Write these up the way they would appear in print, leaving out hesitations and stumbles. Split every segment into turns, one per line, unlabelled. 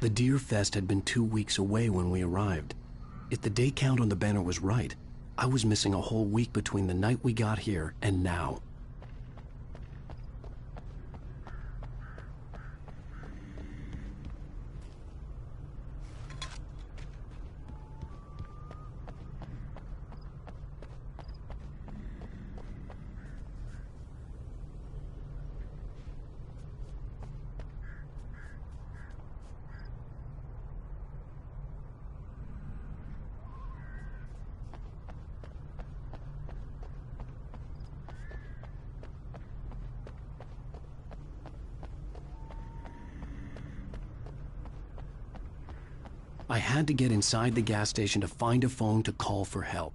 The Deer Fest had been 2 weeks away when we arrived. If the day count on the banner was right, I was missing a whole week between the night we got here and now. I had to get inside the gas station to find a phone to call for help.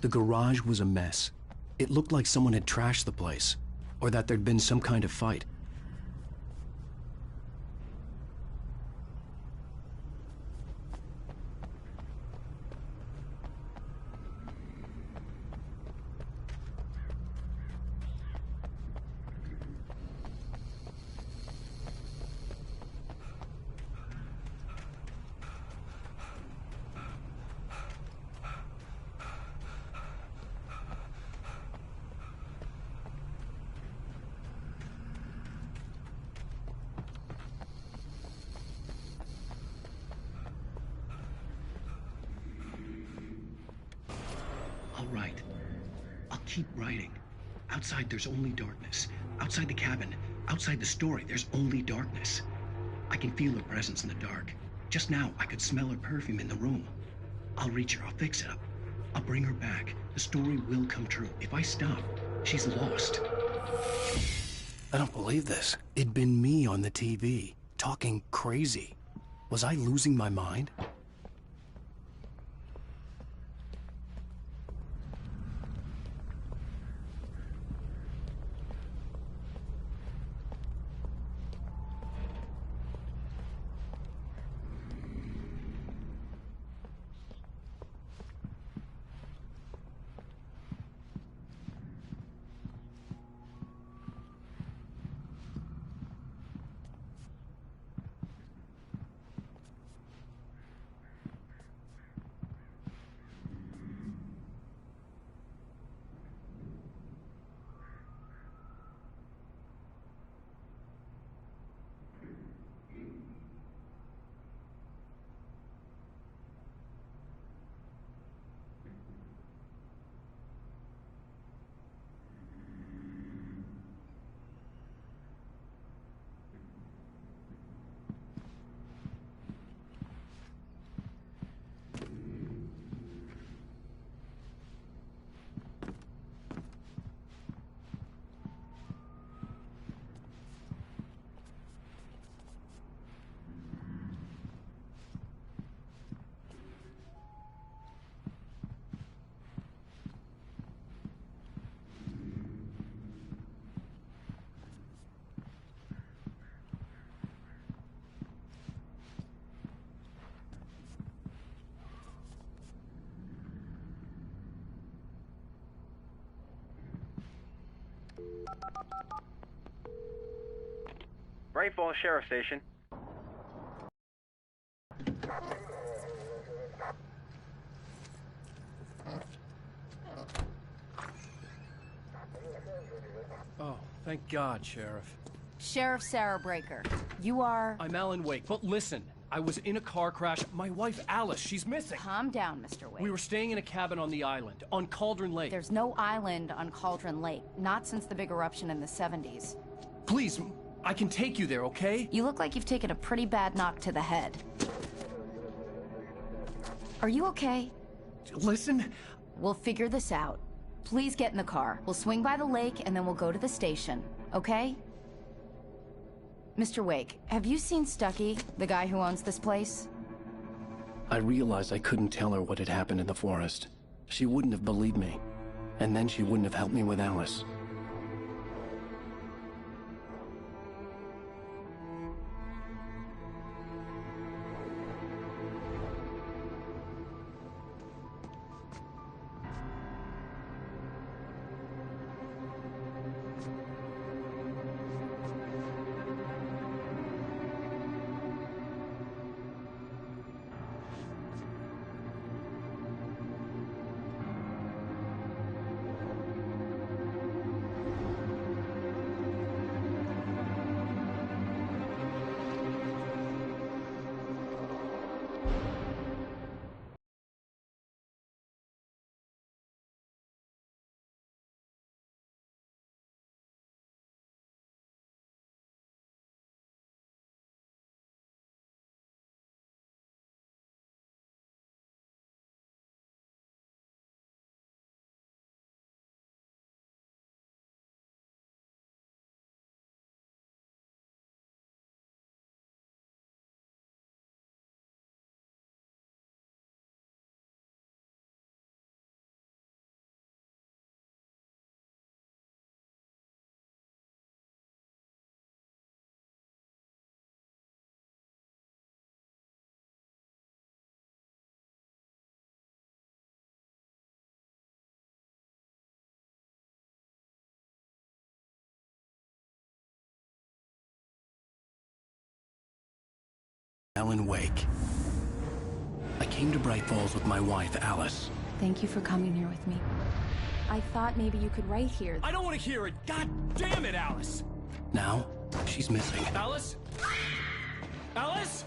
The garage was a mess. It looked like someone had trashed the place, or that there'd been some kind of fight. All right. I'll keep writing. Outside, there's only darkness. Outside the cabin, outside the story, there's only darkness. I can feel her presence in the dark. Just now, I could smell her perfume in the room. I'll reach her. I'll fix it up. I'll bring her back. The story will come true. If I stop, she's lost. I don't believe this. It'd been me on the TV, talking crazy. Was I losing my mind?
Bright Falls Sheriff Station.
Oh, thank God, Sheriff.
Sheriff Sarah Breaker. You are...
I'm Alan Wake, but listen, I was in a car crash. My wife, Alice, she's missing.
Calm down, Mr. Wake.
We were staying in a cabin on the island, on Cauldron Lake.
There's no island on Cauldron Lake, not since the big eruption in the 70s.
Please, I can take you there, okay?
You look like you've taken a pretty bad knock to the head. Are you okay?
Listen.
We'll figure this out. Please get in the car. We'll swing by the lake and then we'll go to the station, okay? Mr. Wake, have you seen Stucky, the guy who owns this place?
I realized I couldn't tell her what had happened in the forest. She wouldn't have believed me. And then she wouldn't have helped me with Alice.
Island Wake. I came to Bright Falls with my wife, Alice.
Thank you for coming here with me. I thought maybe you could write here.
I don't want to hear it! God damn it, Alice!
Now, she's missing.
Alice? Alice?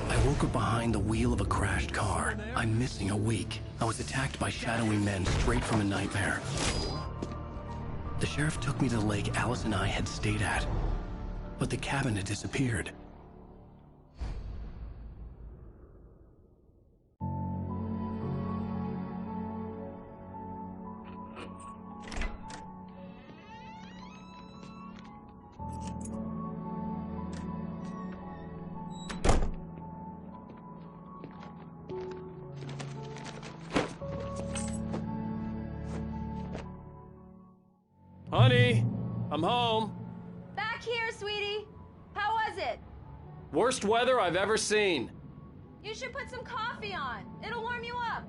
I woke up behind the wheel of a crashed car. I'm missing a week. I was attacked by shadowy men straight from a nightmare. The sheriff took me to the lake Alice and I had stayed at, but the cabin had disappeared.
Honey, I'm home.
Back here, sweetie. How was it?
Worst weather I've ever seen.
You should put some coffee on. It'll warm you up.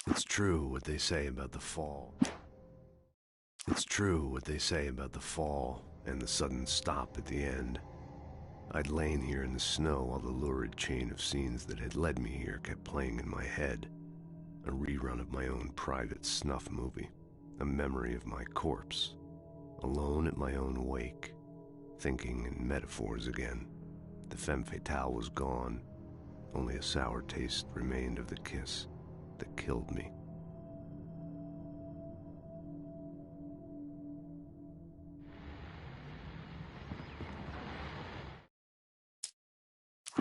It's true what they say about the fall. It's true what they say about the fall and the sudden stop at the end. I'd lain here in the snow while the lurid chain of scenes that had led me here kept playing in my head. A rerun of my own private snuff movie. A memory of my corpse. Alone at my own wake. Thinking in metaphors again. The femme fatale was gone. Only a sour taste remained of the kiss that killed me.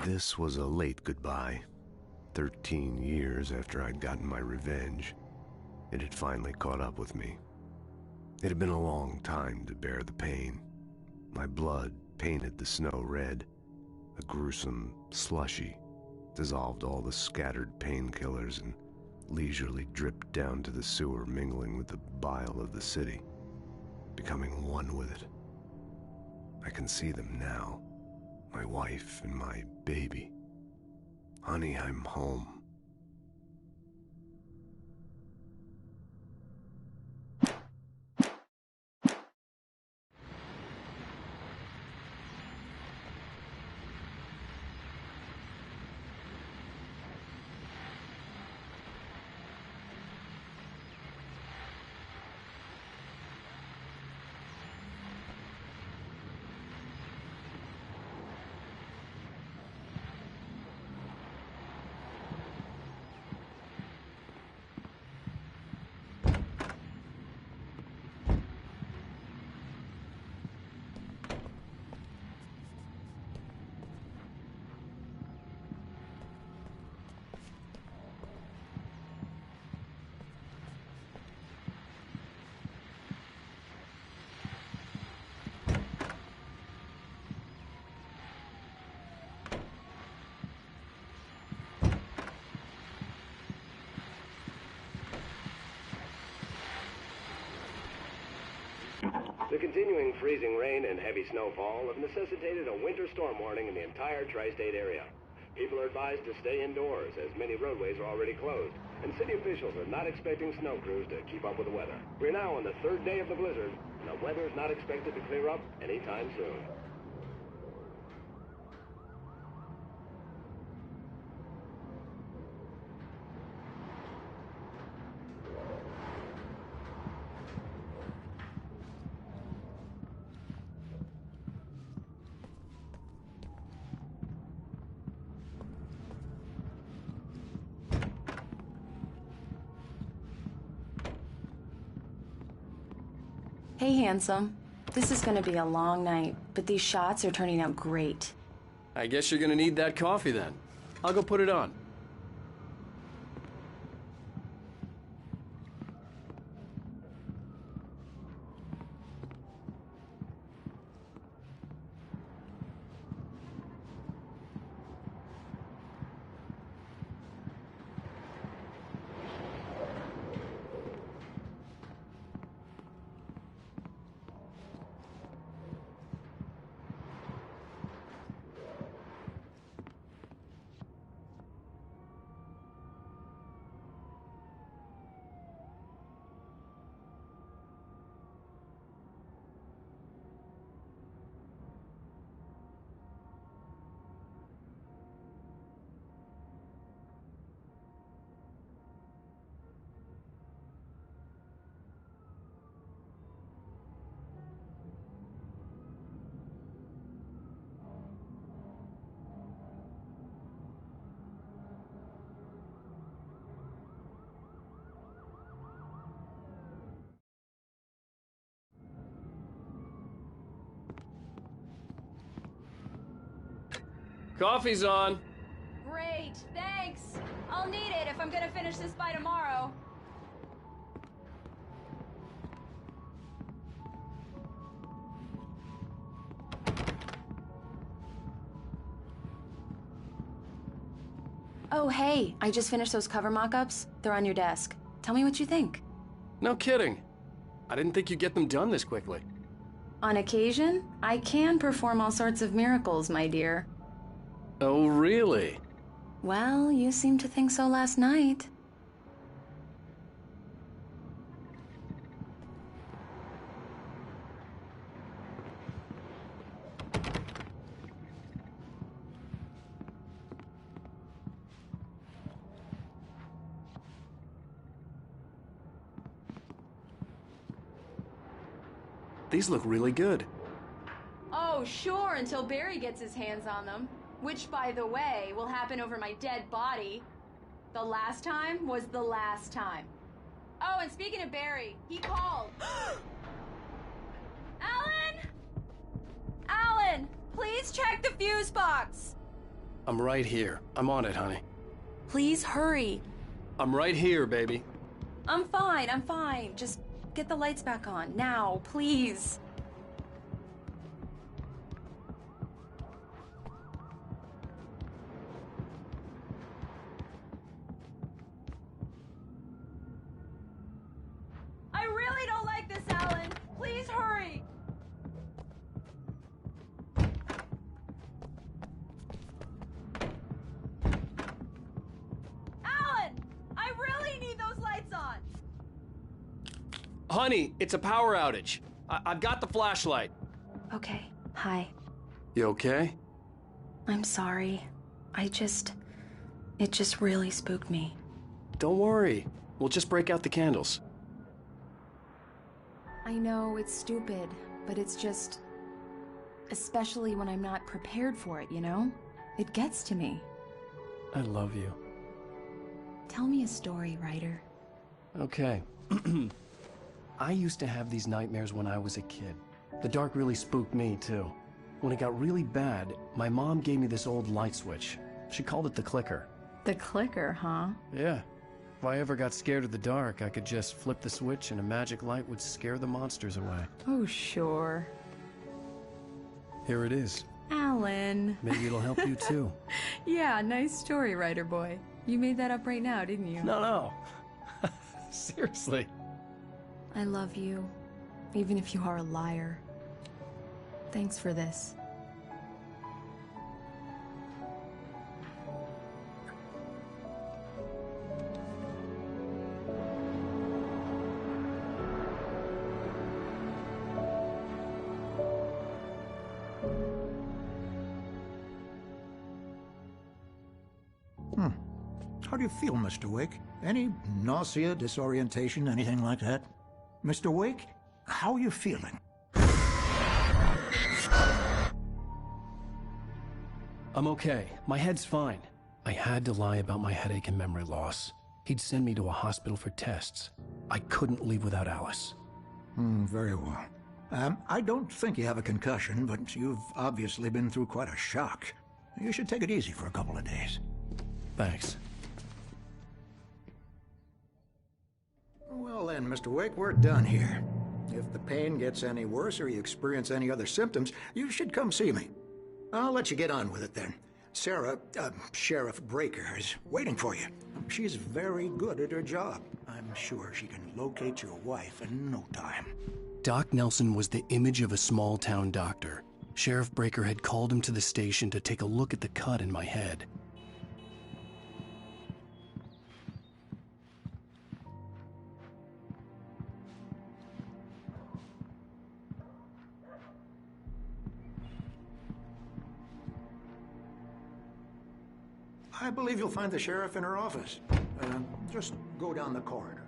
This was a late goodbye. 13 years after I'd gotten my revenge, it had finally caught up with me. It had been a long time to bear the pain. My blood painted the snow red. A gruesome slushy dissolved all the scattered painkillers and leisurely dripped down to the sewer, mingling with the bile of the city, becoming one with it. I can see them now, my wife and my baby. Honey, I'm home.
The continuing freezing rain and heavy snowfall have necessitated a winter storm warning in the entire tri-state area. People are advised to stay indoors, as many roadways are already closed, and city officials are not expecting snow crews to keep up with the weather. We're now on the third day of the blizzard, and the weather is not expected to clear up anytime soon.
Hey, handsome. This is gonna be a long night, but these shots are turning out great.
I guess you're gonna need that coffee then. I'll go put it on. Coffee's on.
Great, thanks. I'll need it if I'm gonna finish this by tomorrow. Oh, hey, I just finished those cover mock-ups. They're on your desk. Tell me what you think.
No kidding. I didn't think you'd get them done this quickly.
On occasion, I can perform all sorts of miracles, my dear.
Oh, really?
Well, you seemed to think so last night.
These look really good.
Oh, sure, until Barry gets his hands on them. Which, by the way, will happen over my dead body. The last time was the last time. Oh, and speaking of Barry, he called. Alan! Alan, please check the fuse box.
I'm right here. I'm on it, honey.
Please hurry.
I'm right here, baby.
I'm fine, I'm fine. Just get the lights back on, now, please. I really don't like this, Alan. Please hurry. Alan! I really need those lights on.
Honey, it's a power outage. I've got the flashlight.
Okay, hi.
You okay?
I'm sorry. It just really spooked me.
Don't worry. We'll just break out the candles.
I know it's stupid, but it's just... especially when I'm not prepared for it, you know? It gets to me.
I love you.
Tell me a story, writer.
Okay. I used to have these nightmares when I was a kid. The dark really spooked me, too. When it got really bad, my mom gave me this old light switch. She called it the clicker.
The clicker, huh?
Yeah. If I ever got scared of the dark, I could just flip the switch and a magic light would scare the monsters away.
Oh, sure.
Here it is.
Alan.
Maybe it'll help you, too.
Yeah, nice story, writer boy. You made that up right now, didn't you?
No. Seriously.
I love you, even if you are a liar. Thanks for this.
How do you feel, Mr. Wake? Any nausea, disorientation, anything like that? Mr. Wake, how are you feeling?
I'm okay. My head's fine. I had to lie about my headache and memory loss. He'd send me to a hospital for tests. I couldn't leave without Alice.
Very well. I don't think you have a concussion, but you've obviously been through quite a shock. You should take it easy for a couple of days.
Thanks.
Well then, Mr. Wake, we're done here. If the pain gets any worse or you experience any other symptoms, you should come see me. I'll let you get on with it then. Sarah, Sheriff Breaker, is waiting for you. She's very good at her job. I'm sure she can locate your wife in no time.
Doc Nelson was the image of a small-town doctor. Sheriff Breaker had called him to the station to take a look at the cut in my head.
I believe you'll find the sheriff in her office. Just go down the corridor.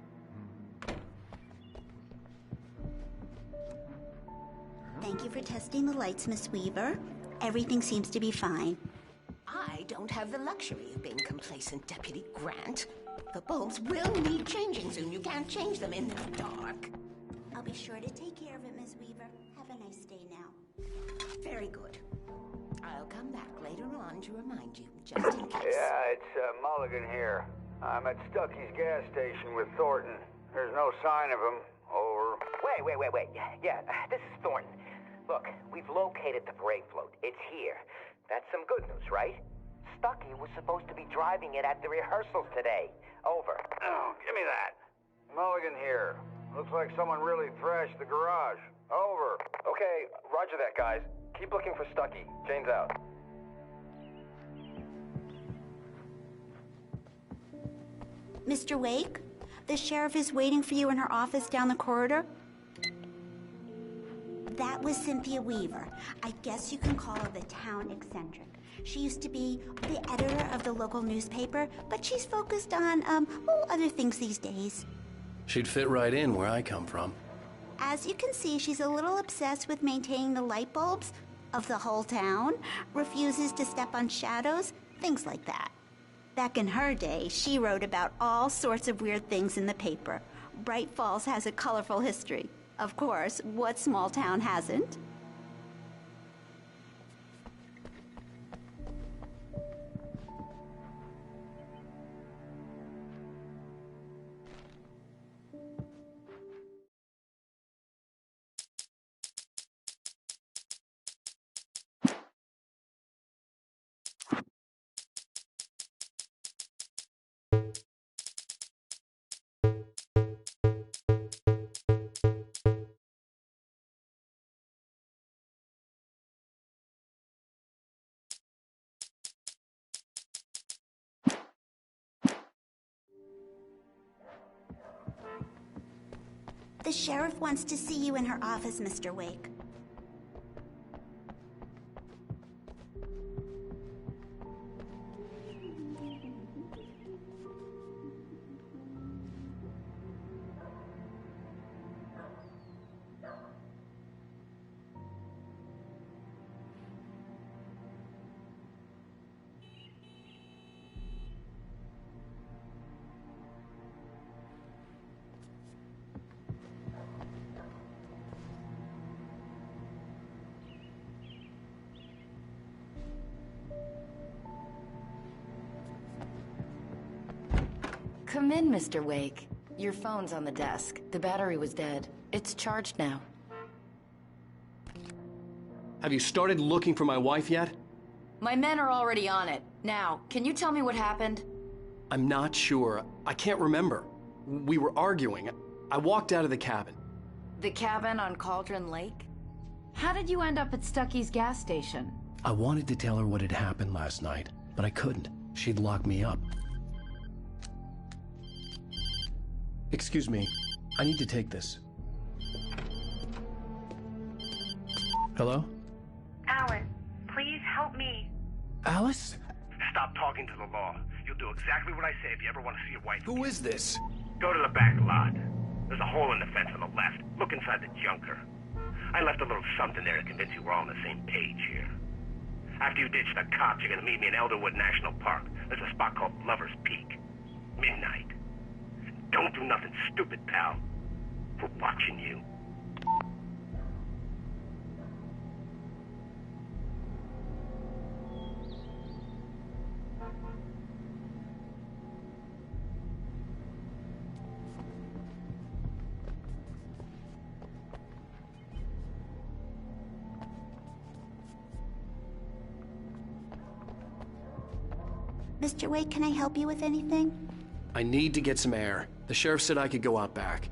Thank you for testing the lights, Miss Weaver. Everything seems to be fine.
I don't have the luxury of being complacent, Deputy Grant. The bulbs will need changing soon. You can't change them in the dark.
I'll be sure to take care of it, Miss Weaver. Have a nice day now.
Very good. I'll come back later on to remind you, just in case.
Yeah, it's Mulligan here. I'm at Stucky's gas station with Thornton. There's no sign of him. Over.
Wait. Yeah, this is Thornton. Look, we've located the brake float. It's here. That's some good news, right? Stucky was supposed to be driving it at the rehearsals today. Over.
Oh, give me that. Mulligan here. Looks like someone really thrashed the garage. Over.
Okay, roger that, guys. Keep looking for Stucky. Jane's out.
Mr. Wake, the sheriff is waiting for you in her office down the corridor. That was Cynthia Weaver. I guess you can call her the town eccentric. She used to be the editor of the local newspaper, but she's focused on, other things these days.
She'd fit right in where I come from.
As you can see, she's a little obsessed with maintaining the light bulbs of the whole town, refuses to step on shadows, things like that. Back in her day, she wrote about all sorts of weird things in the paper. Bright Falls has a colorful history. Of course, what small town hasn't? The sheriff wants to see you in her office, Mr. Wake.
Come in, Mr. Wake. Your phone's on the desk. The battery was dead. It's charged now.
Have you started looking for my wife yet?
My men are already on it. Now, can you tell me what happened?
I'm not sure. I can't remember. We were arguing. I walked out of the cabin.
The cabin on Cauldron Lake? How did you end up at Stucky's gas station?
I wanted to tell her what had happened last night, but I couldn't. She'd lock me up. Excuse me. I need to take this. Hello?
Alan, please help me.
Alice?
Stop talking to the law. You'll do exactly what I say if you ever want to see your wife.
Who is this?
Go to the back lot. There's a hole in the fence on the left. Look inside the junker. I left a little something there to convince you we're all on the same page here. After you ditch the cops, you're gonna meet me in Elderwood National Park. There's a spot called Lover's Peak. Midnight. Don't do nothing stupid, pal. We're watching you.
Mr. Wake, can I help you with anything?
I need to get some air. The sheriff said I could go out back.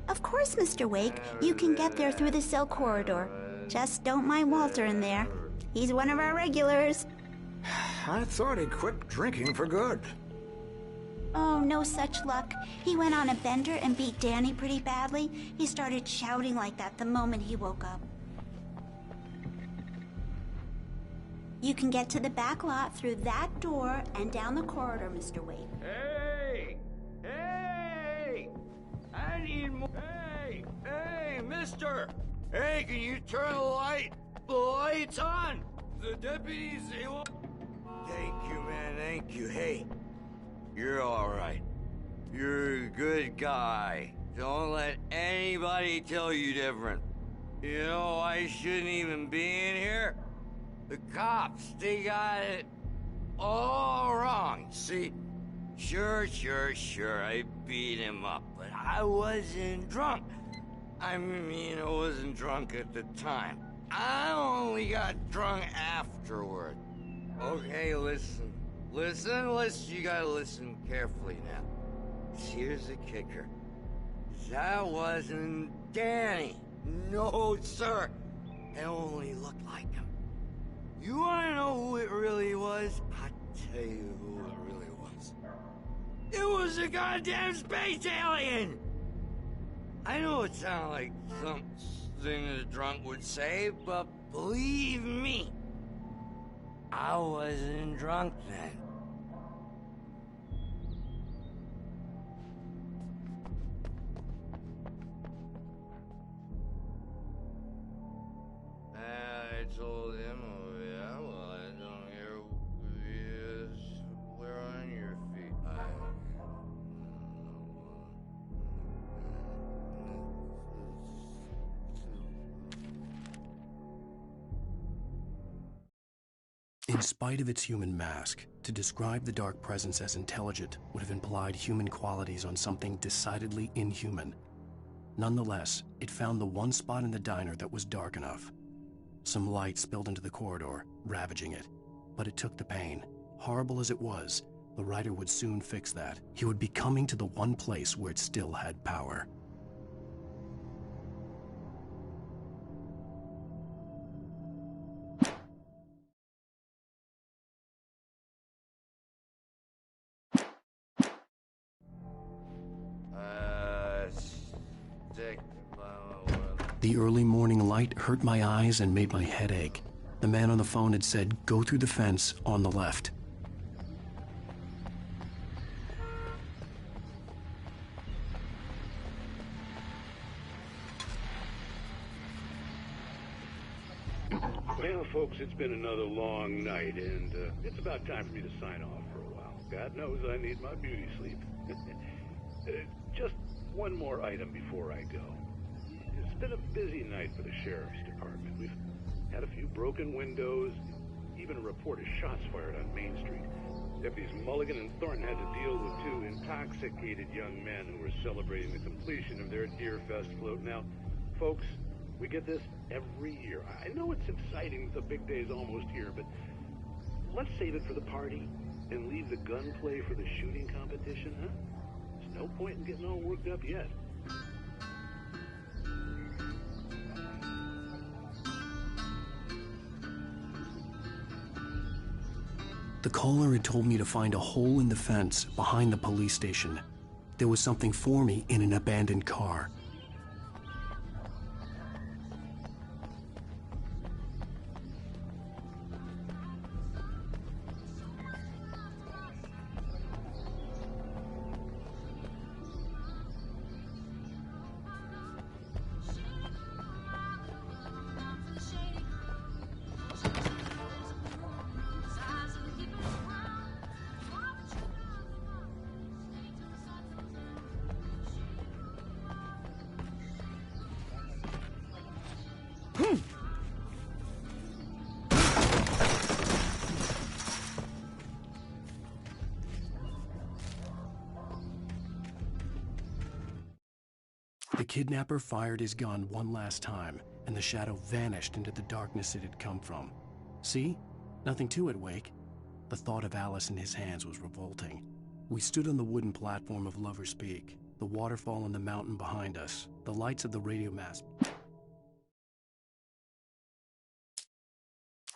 Of course, Mr. Wake. You can get there through the cell corridor. Just don't mind Walter in there. He's one of our regulars.
I thought he'd quit drinking for good.
Oh, no such luck. He went on a bender and beat Danny pretty badly. He started shouting like that the moment he woke up. You can get to the back lot through that door and down the corridor, Mr. Wake.
Hey! Hey! I need more. Hey, mister! Hey, can you turn the lights on? The deputies, they won't. Thank you, man, thank you. Hey, you're all right. You're a good guy. Don't let anybody tell you different. You know I shouldn't even be in here? The cops, they got it all wrong. See, sure, I beat him up, but I wasn't drunk. I mean, I wasn't drunk at the time. I only got drunk afterward. Okay, listen, you gotta listen carefully now. Here's the kicker. That wasn't Danny. No, sir. It only looked like him. You wanna know who it really was? I'll tell you who it really was. It was a goddamn space alien! I know it sounded like something a drunk would say, but believe me, I wasn't drunk then. I told him, oh yeah, well, I don't hear who he is. Where on your feet?
In spite of its human mask, to describe the dark presence as intelligent would have implied human qualities on something decidedly inhuman. Nonetheless, it found the one spot in the diner that was dark enough. Some light spilled into the corridor, ravaging it. But it took the pain. Horrible as it was, the writer would soon fix that. He would be coming to the one place where it still had power. The early morning light hurt my eyes and made my head ache. The man on the phone had said, "Go through the fence on the left."
Well, folks, it's been another long night, and it's about time for me to sign off for a while. God knows I need my beauty sleep. Just one more item before I go. It's been a busy night for the sheriff's department. We've had a few broken windows, even a report of shots fired on Main Street. Deputies Mulligan and Thornton had to deal with two intoxicated young men who were celebrating the completion of their Deer Fest float. Now, folks, we get this every year. I know it's exciting, the big day's almost here, but let's save it for the party and leave the gunplay for the shooting competition, huh? There's no point in getting all worked up yet.
The caller had told me to find a hole in the fence behind the police station. There was something for me in an abandoned car. The kidnapper fired his gun one last time, and the shadow vanished into the darkness it had come from. See? Nothing to it, Wake. The thought of Alice in his hands was revolting. We stood on the wooden platform of Lover's Peak, the waterfall and the mountain behind us, the lights of the radio mast.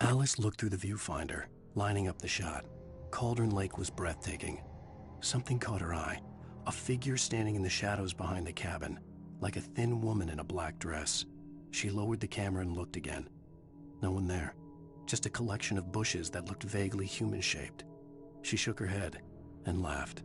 Alice looked through the viewfinder, lining up the shot. Cauldron Lake was breathtaking. Something caught her eye. A figure standing in the shadows behind the cabin, like a thin woman in a black dress. She lowered the camera and looked again. No one there. Just a collection of bushes that looked vaguely human-shaped. She shook her head and laughed.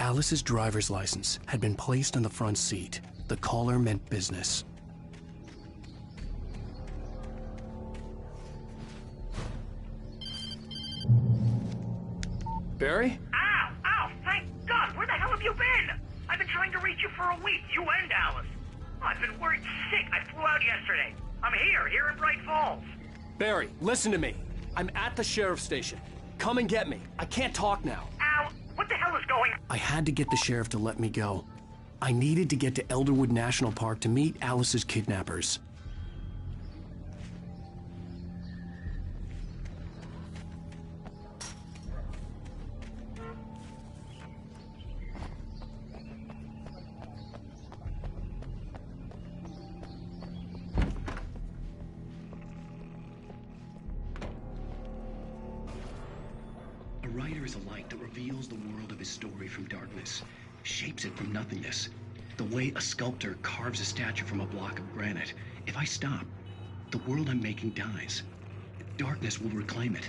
Alice's driver's license had been placed on the front seat. The caller meant business.
Barry?
Ow! Ow! Thank God! Where the hell have you been? I've been trying to reach you for a week, you and Alice. Oh, I've been worried sick. I flew out yesterday. I'm here in Bright Falls.
Barry, listen to me. I'm at the sheriff's station. Come and get me. I can't talk now.
Al, what the hell is going on?
I had to get the sheriff to let me go. I needed to get to Elderwood National Park to meet Alice's kidnappers.
A writer is a light that reveals the world of his story from darkness, shapes it from nothingness. The way a sculptor carves a statue from a block of granite. If I stop, the world I'm making dies. Darkness will reclaim it.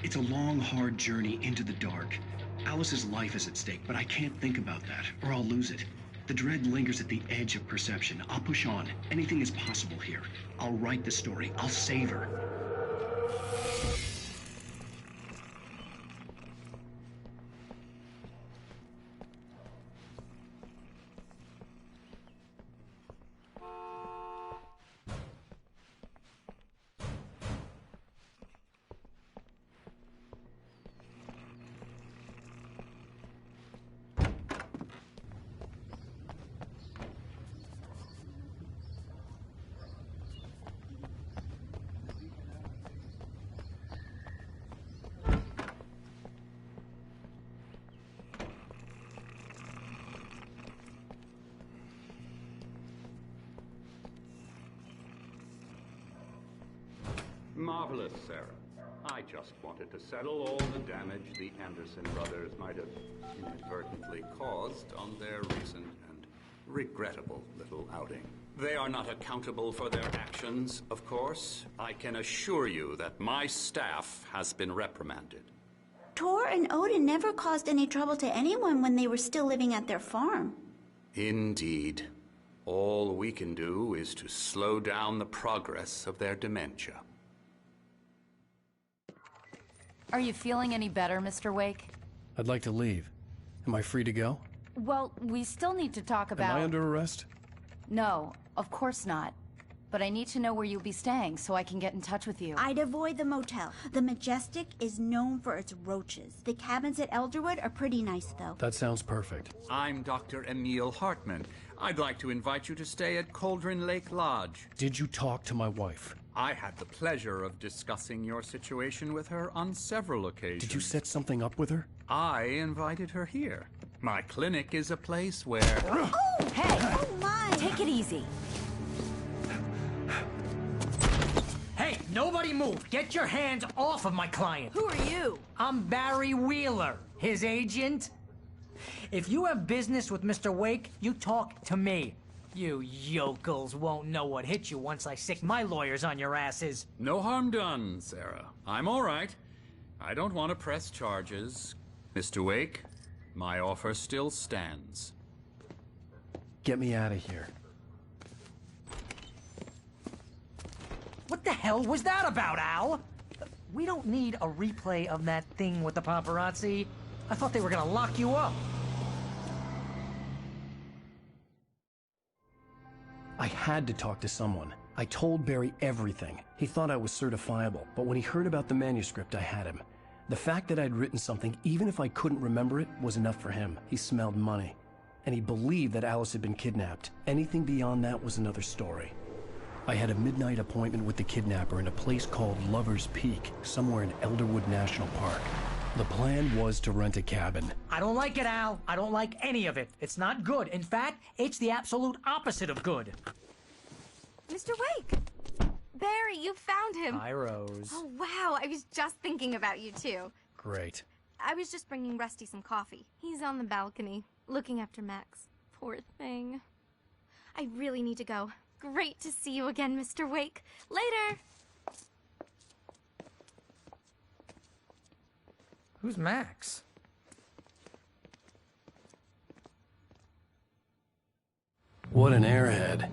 It's a long, hard journey into the dark. Alice's life is at stake, but I can't think about that, or I'll lose it. The dread lingers at the edge of perception. I'll push on. Anything is possible here. I'll write the story. I'll save her.
Marvelous, Sarah. I just wanted to settle all the damage the Anderson brothers might have inadvertently caused on their recent and regrettable little outing. They are not accountable for their actions, of course. I can assure you that my staff has been reprimanded.
Tor and Odin never caused any trouble to anyone when they were still living at their farm.
Indeed. All we can do is to slow down the progress of their dementia.
Are you feeling any better, Mr. Wake?
I'd like to leave. Am I free to go?
Well, we still need to talk about...
Am I under arrest?
No, of course not. But I need to know where you'll be staying so I can get in touch with you.
I'd avoid the motel. The Majestic is known for its roaches. The cabins at Elderwood are pretty nice, though.
That sounds perfect.
I'm Dr. Emil Hartman. I'd like to invite you to stay at Cauldron Lake Lodge.
Did you talk to my wife?
I had the pleasure of discussing your situation with her on several occasions.
Did you set something up with her?
I invited her here. My clinic is a place where...
Oh!
Hey!
Oh, my!
Take it easy.
Hey, nobody move! Get your hands off of my client!
Who are you?
I'm Barry Wheeler, his agent. If you have business with Mr. Wake, you talk to me. You yokels won't know what hit you once I sick my lawyers on your asses.
No harm done, Sarah. I'm all right. I don't want to press charges. Mr. Wake, my offer still stands.
Get me out of here.
What the hell was that about, Al? We don't need a replay of that thing with the paparazzi. I thought they were gonna lock you up.
I had to talk to someone. I told Barry everything. He thought I was certifiable, but when he heard about the manuscript, I had him. The fact that I'd written something, even if I couldn't remember it, was enough for him. He smelled money. And he believed that Alice had been kidnapped. Anything beyond that was another story. I had a midnight appointment with the kidnapper in a place called Lover's Peak, somewhere in Elderwood National Park. The plan was to rent a cabin.
I don't like it, Al. I don't like any of it. It's not good. In fact, it's the absolute opposite of good.
Mr. Wake! Barry, you found him.
Hi, Rose.
Oh, wow. I was just thinking about you, too.
Great.
I was just bringing Rusty some coffee. He's on the balcony, looking after Max. Poor thing. I really need to go. Great to see you again, Mr. Wake. Later!
Who's Max?
What an airhead.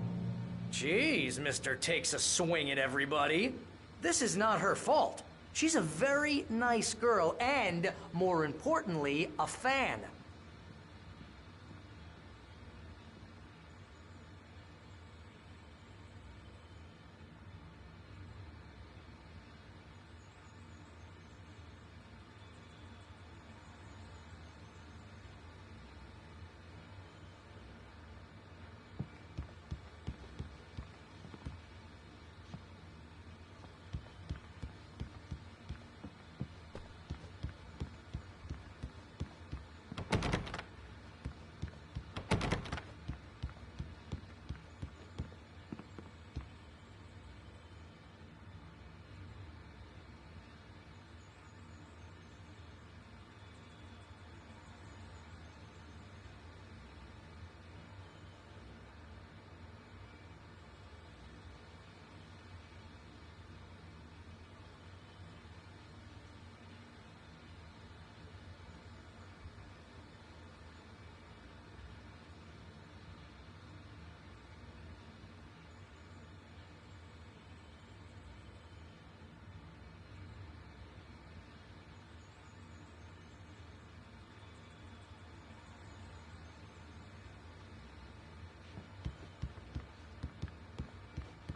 Jeez, Mr. Takes a swing at everybody. This is not her fault. She's a very nice girl and, more importantly, a fan.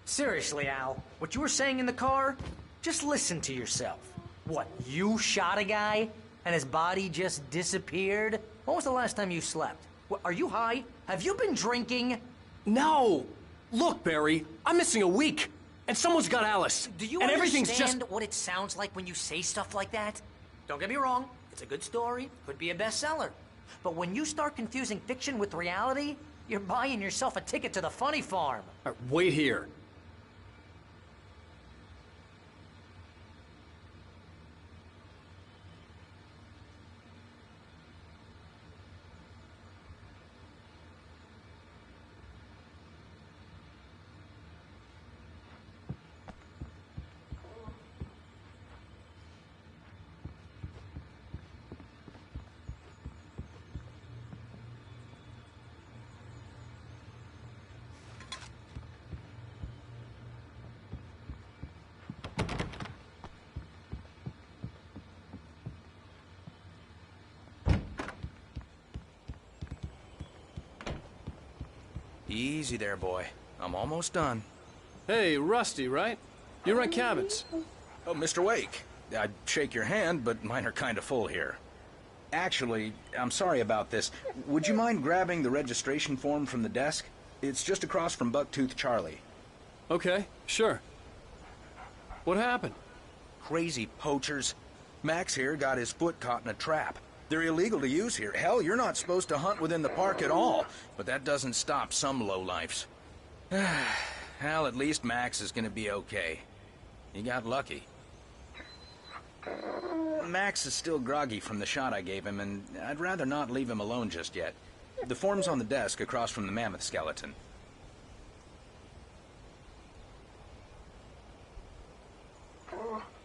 Seriously, Al, what you were saying in the car? Just listen to yourself. What, you shot a guy and his body just disappeared? When was the last time you slept? What, are you high? Have you been drinking?
No! Look, Barry, I'm missing a week, and someone's got Alice.
Do you
and
understand
everything's just...
what it sounds like when you say stuff like that? Don't get me wrong, it's a good story, could be a bestseller. But when you start confusing fiction with reality, you're buying yourself a ticket to the funny farm.
All right, wait here.
Easy there, boy. I'm almost done.
Hey, Rusty, right? You rent cabins.
Oh, Mr. Wake. I'd shake your hand, but mine are kind of full here. Actually, I'm sorry about this. Would you mind grabbing the registration form from the desk? It's just across from Bucktooth Charlie.
Okay, sure. What happened?
Crazy poachers. Max here got his foot caught in a trap. They're illegal to use here. Hell, you're not supposed to hunt within the park at all. But that doesn't stop some lowlifes. Well, at least Max is gonna be okay. He got lucky. Max is still groggy from the shot I gave him, and I'd rather not leave him alone just yet. The form's on the desk across from the mammoth skeleton.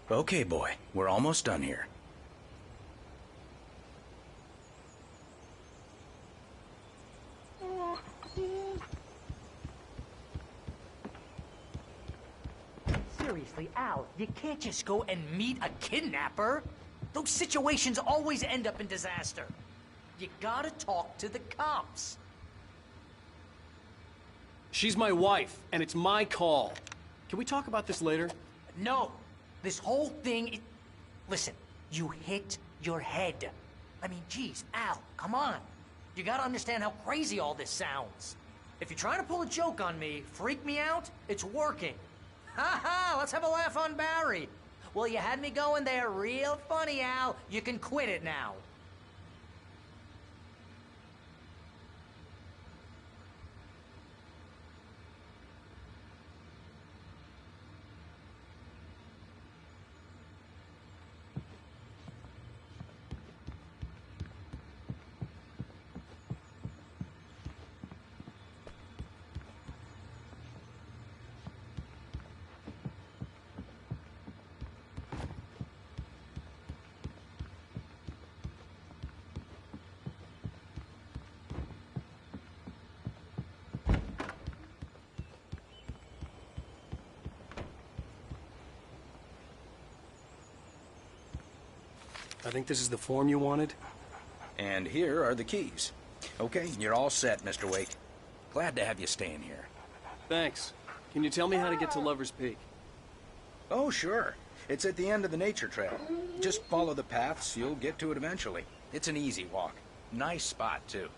Okay, boy. We're almost done here.
Seriously, Al, you can't just go and meet a kidnapper. Those situations always end up in disaster. You gotta talk to the cops.
She's my wife, and it's my call. Can we talk about this later?
No. This whole thing... Listen, you hit your head. I mean, geez, Al, come on. You gotta understand how crazy all this sounds. If you're trying to pull a joke on me, freak me out, it's working. Ha ha, let's have a laugh on Barry. Well, you had me going there real funny, Al. You can quit it now.
I think this is the form you wanted.
And here are the keys. Okay, you're all set, Mr. Wake. Glad to have you staying here.
Thanks. Can you tell me how to get to Lover's Peak?
Oh, sure. It's at the end of the nature trail. Just follow the paths, you'll get to it eventually. It's an easy walk. Nice spot, too.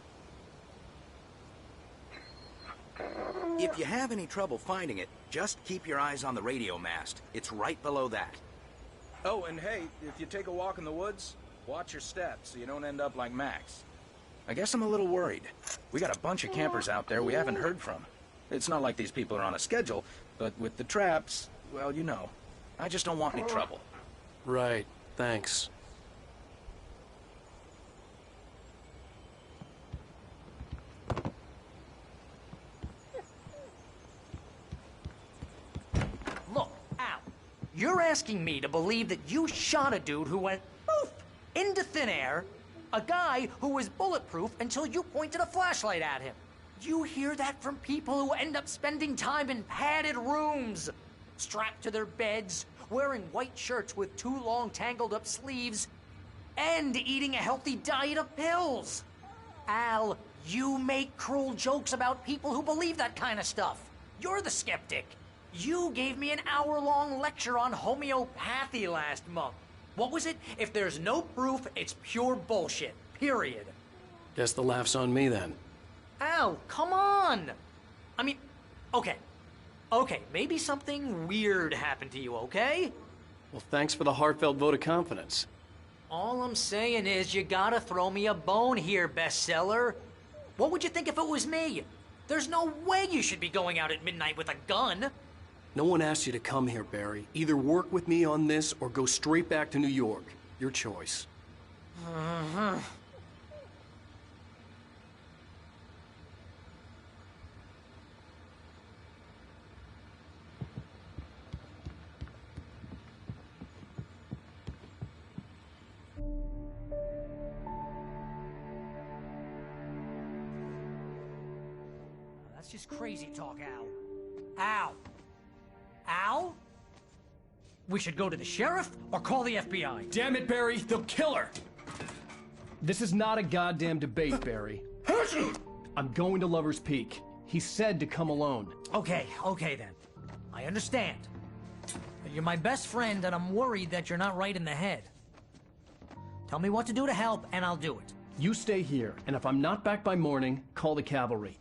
If you have any trouble finding it, just keep your eyes on the radio mast. It's right below that. Oh, and hey, if you take a walk in the woods, watch your steps so you don't end up like Max. I guess I'm a little worried. We got a bunch of campers out there we haven't heard from. It's not like these people are on a schedule, but with the traps, well, you know. I just don't want any trouble.
Right, thanks.
Look, Al, you're asking me to believe that you shot a dude who went poof into thin air, a guy who was bulletproof until you pointed a flashlight at him. You hear that from people who end up spending time in padded rooms, strapped to their beds, wearing white shirts with too long tangled up sleeves, and eating a healthy diet of pills. Al, you make cruel jokes about people who believe that kind of stuff. You're the skeptic. You gave me an hour-long lecture on homeopathy last month. What was it? If there's no proof, it's pure bullshit. Period.
Guess the laugh's on me then.
Al, come on! I mean, okay. Okay, maybe something weird happened to you, okay?
Well, thanks for the heartfelt vote of confidence.
All I'm saying is you gotta throw me a bone here, bestseller. What would you think if it was me? There's no way you should be going out at midnight with a gun.
No one asked you to come here, Barry. Either work with me on this or go straight back to New York. Your choice.
That's just crazy talk, Al. Al! Al? We should go to the sheriff or call the FBI.
Damn it, Barry! They'll kill her! This is not a goddamn debate, Barry. I'm going to Lover's Peak. He said to come alone.
Okay then. I understand. But you're my best friend, and I'm worried that you're not right in the head. Tell me what to do to help, and I'll do it.
You stay here, and if I'm not back by morning, call the cavalry.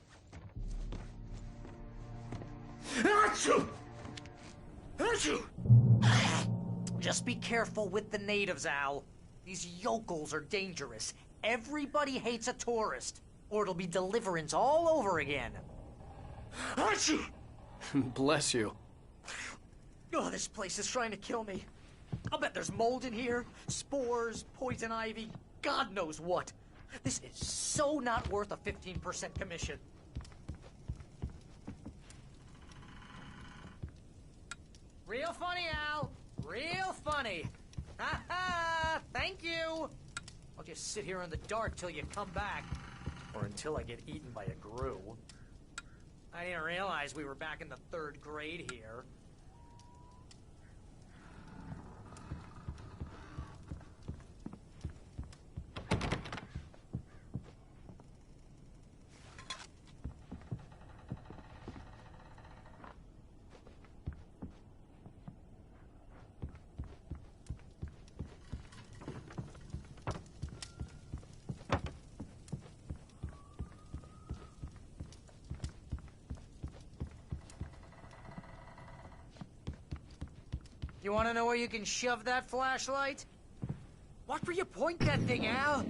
Just be careful with the natives, Al. These yokels are dangerous. Everybody hates a tourist, or it'll be Deliverance all over again.
Bless you.
Oh, this place is trying to kill me. I'll bet there's mold in here, spores, poison ivy, God knows what. This is so not worth a 15% commission. Real funny, Al. Real funny. Ha ha! Thank you! I'll just sit here in the dark till you come back. Or until I get eaten by a grue. I didn't realize we were back in the 3rd grade here. You want to know where you can shove that flashlight? Watch where you point that thing, Al.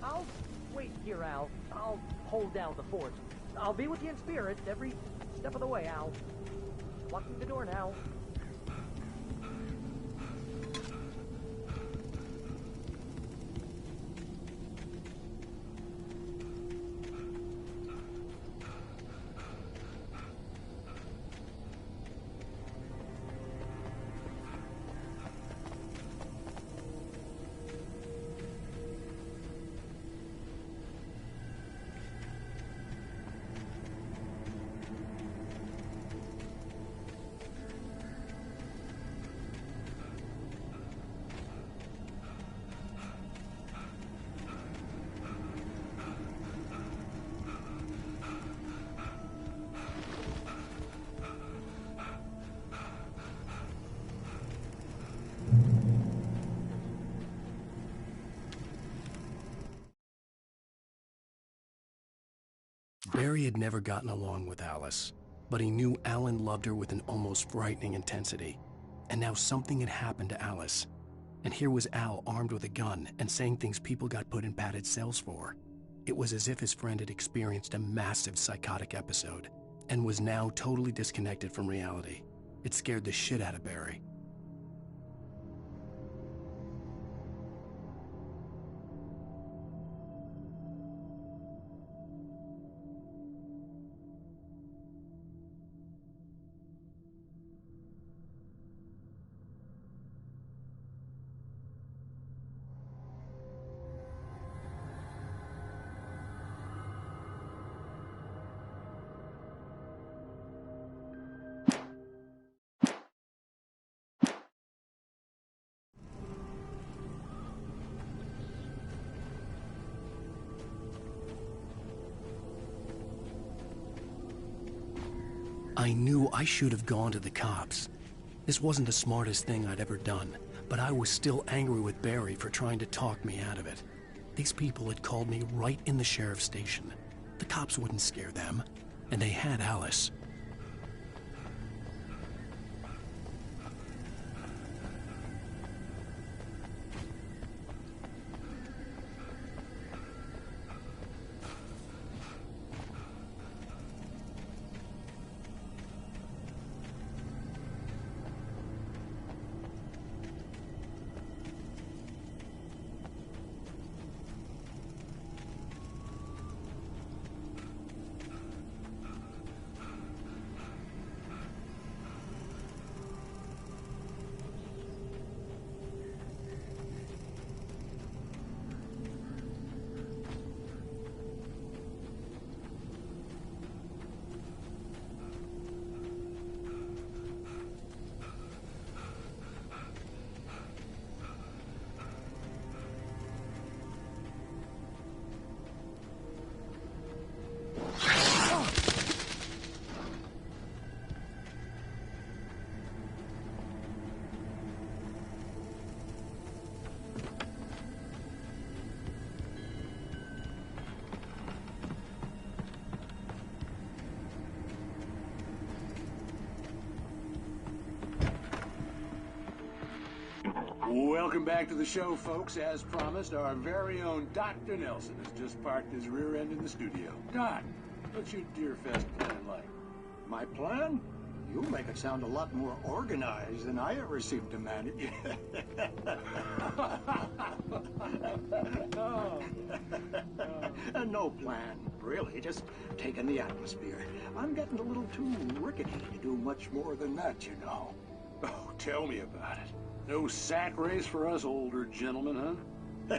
I'll wait here, Al. I'll hold down the fort. I'll be with you in spirit every step of the way, Al. Locking the door now.
Barry had never gotten along with Alice, but he knew Alan loved her with an almost frightening intensity. And now something had happened to Alice. And here was Al armed with a gun and saying things people got put in padded cells for. It was as if his friend had experienced a massive psychotic episode and was now totally disconnected from reality. It scared the shit out of Barry. I knew I should have gone to the cops. This wasn't the smartest thing I'd ever done, but I was still angry with Barry for trying to talk me out of it. These people had called me right in the sheriff's station. The cops wouldn't scare them, and they had Alice.
Welcome back to the show, folks. As promised, our very own Dr. Nelson has just parked his rear end in the studio. Doc, what's your Deer Fest plan like?
My plan? You make it sound a lot more organized than I ever seem to manage. No plan, really. Just taking the atmosphere. I'm getting a little too rickety to do much more than that, you know.
Oh, tell me about it. No sack race for us older gentlemen, huh?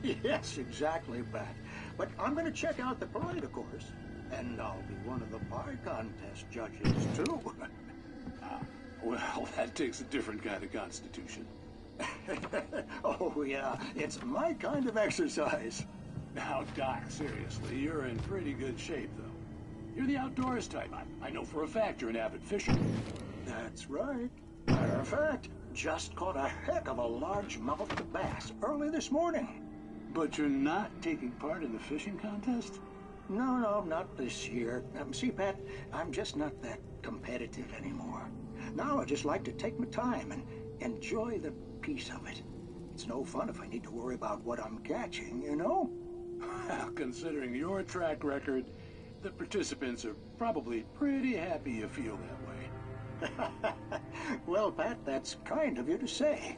Yes, exactly, Pat. But I'm going to check out the parade, of course. And I'll be one of the pie contest judges, too.
Well, that takes a different kind of constitution.
Oh, yeah. It's my kind of exercise.
Now, Doc, seriously, you're in pretty good shape, though. You're the outdoors type. I know for a fact you're an avid fisherman.
That's right. Matter of fact, just caught a heck of a largemouth bass early this morning.
But you're not taking part in the fishing contest?
No, not this year. See, Pat, I'm just not that competitive anymore. Now I just like to take my time and enjoy the peace of it. It's no fun if I need to worry about what I'm catching, you know?
Well, considering your track record, the participants are probably pretty happy you feel that way.
Well, Pat, that's kind of you to say.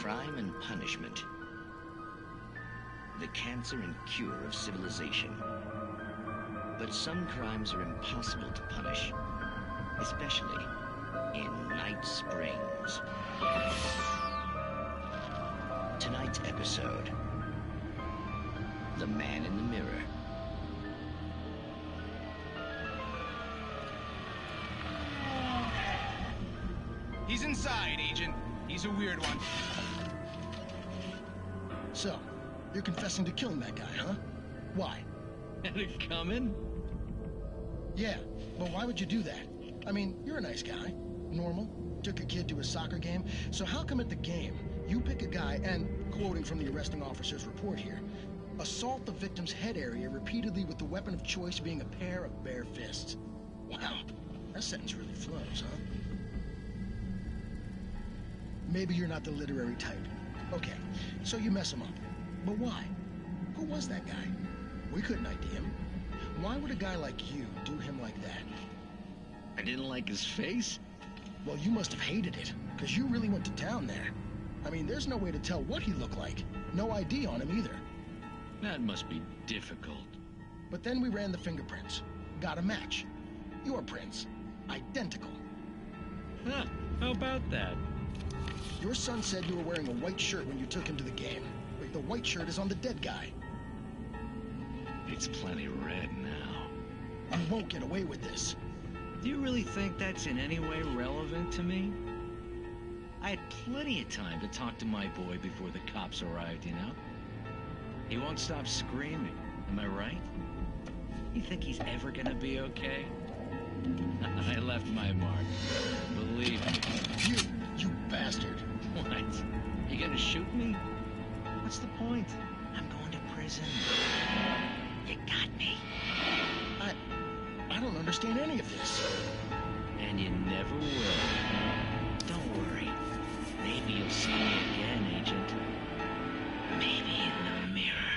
Crime and punishment. The cancer and cure of civilization. But some crimes are impossible to punish, especially in Night Springs. Tonight's episode, The Man in the Mirror.
He's inside, Agent. He's a weird one.
So, you're confessing to killing that guy, huh? Why?
Had it coming?
Yeah, but why would you do that? I mean, you're a nice guy. Normal. Took a kid to a soccer game. So how come at the game, you pick a guy and, quoting from the arresting officer's report here, assault the victim's head area repeatedly with the weapon of choice being a pair of bare fists? Wow, that sentence really flows, huh? Maybe you're not the literary type. Okay, so you mess him up. But why? Who was that guy? We couldn't ID him. Why would a guy like you do him like that?
I didn't like his face?
Well, you must have hated it, because you really went to town there. I mean, there's no way to tell what he looked like. No ID on him either.
That must be difficult.
But then we ran the fingerprints. Got a match. Your prints. Identical.
Huh, how about that?
Your son said you were wearing a white shirt when you took him to the game. But the white shirt is on the dead guy.
It's plenty red now.
You won't get away with this.
Do you really think that's in any way relevant to me? I had plenty of time to talk to my boy before the cops arrived, you know? He won't stop screaming, am I right? You think he's ever gonna be okay? I left my mark. Believe me.
You bastard.
What? You gonna shoot me? What's the point? I'm going to prison. You got me.
I don't understand any of this.
And you never will. Don't worry. Maybe you'll see me again, Agent. Maybe in the mirror.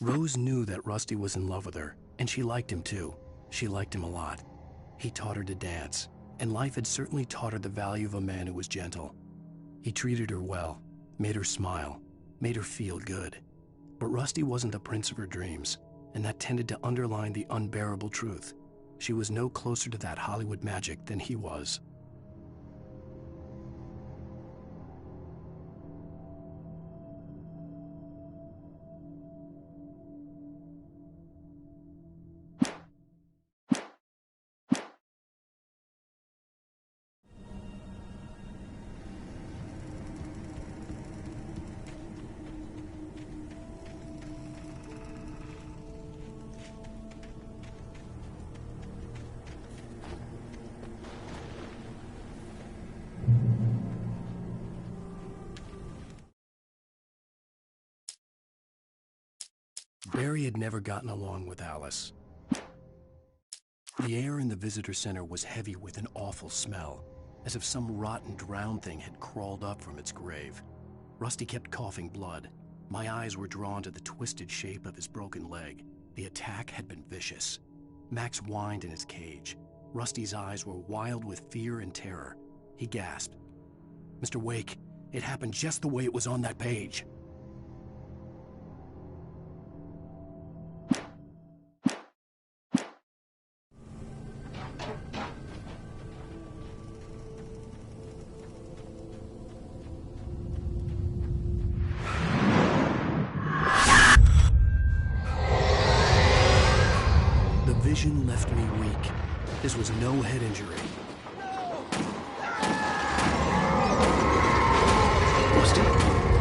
Rose knew that Rusty was in love with her, and she liked him too. She liked him a lot. He taught her to dance, and life had certainly taught her the value of a man who was gentle. He treated her well, made her smile, made her feel good. But Rusty wasn't the prince of her dreams, and that tended to underline the unbearable truth. She was no closer to that Hollywood magic than he was. Barry had never gotten along with Alice. The air in the visitor center was heavy with an awful smell, as if some rotten drowned thing had crawled up from its grave. Rusty kept coughing blood. My eyes were drawn to the twisted shape of his broken leg. The attack had been vicious. Max whined in his cage. Rusty's eyes were wild with fear and terror. He gasped. "Mr. Wake, it happened just the way it was on that page." The vision left me weak. This was no head injury. Rusty?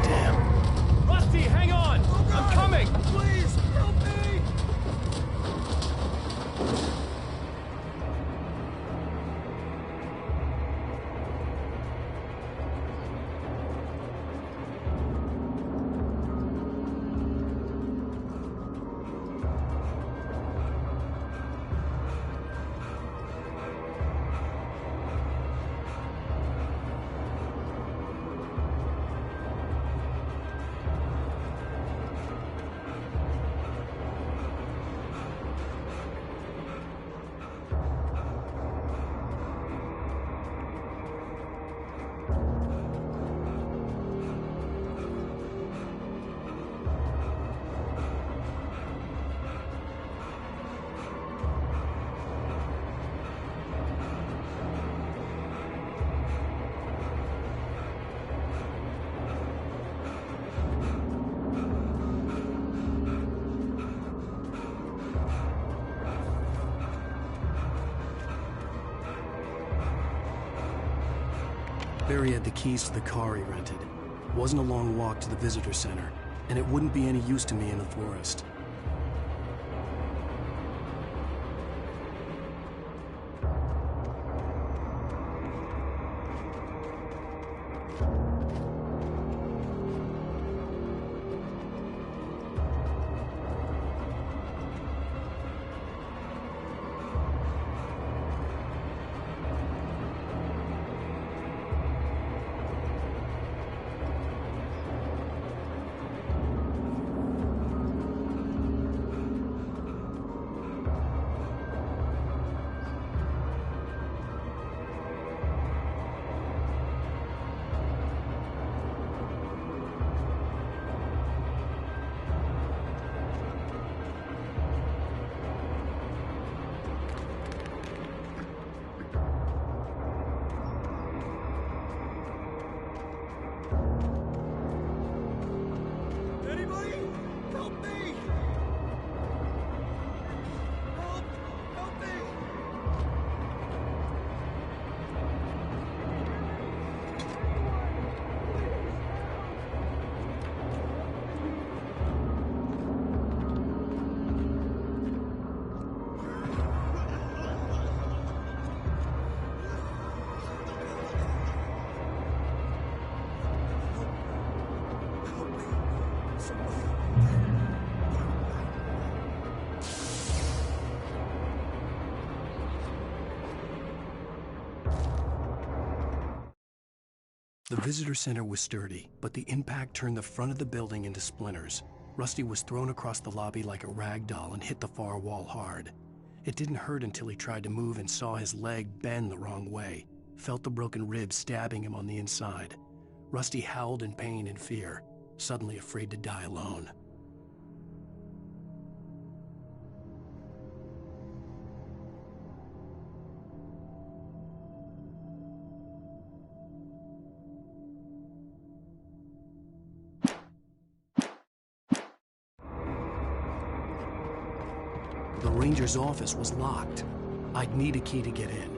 Damn.
Rusty, hang on! I'm coming!
Please, help me!
Barry had the keys to the car he rented. It wasn't a long walk to the visitor center, and it wouldn't be any use to me in the forest. The visitor center was sturdy, but the impact turned the front of the building into splinters. Rusty was thrown across the lobby like a rag doll and hit the far wall hard. It didn't hurt until he tried to move and saw his leg bend the wrong way, felt the broken rib stabbing him on the inside. Rusty howled in pain and fear, suddenly afraid to die alone. The ranger's office was locked. I'd need a key to get in.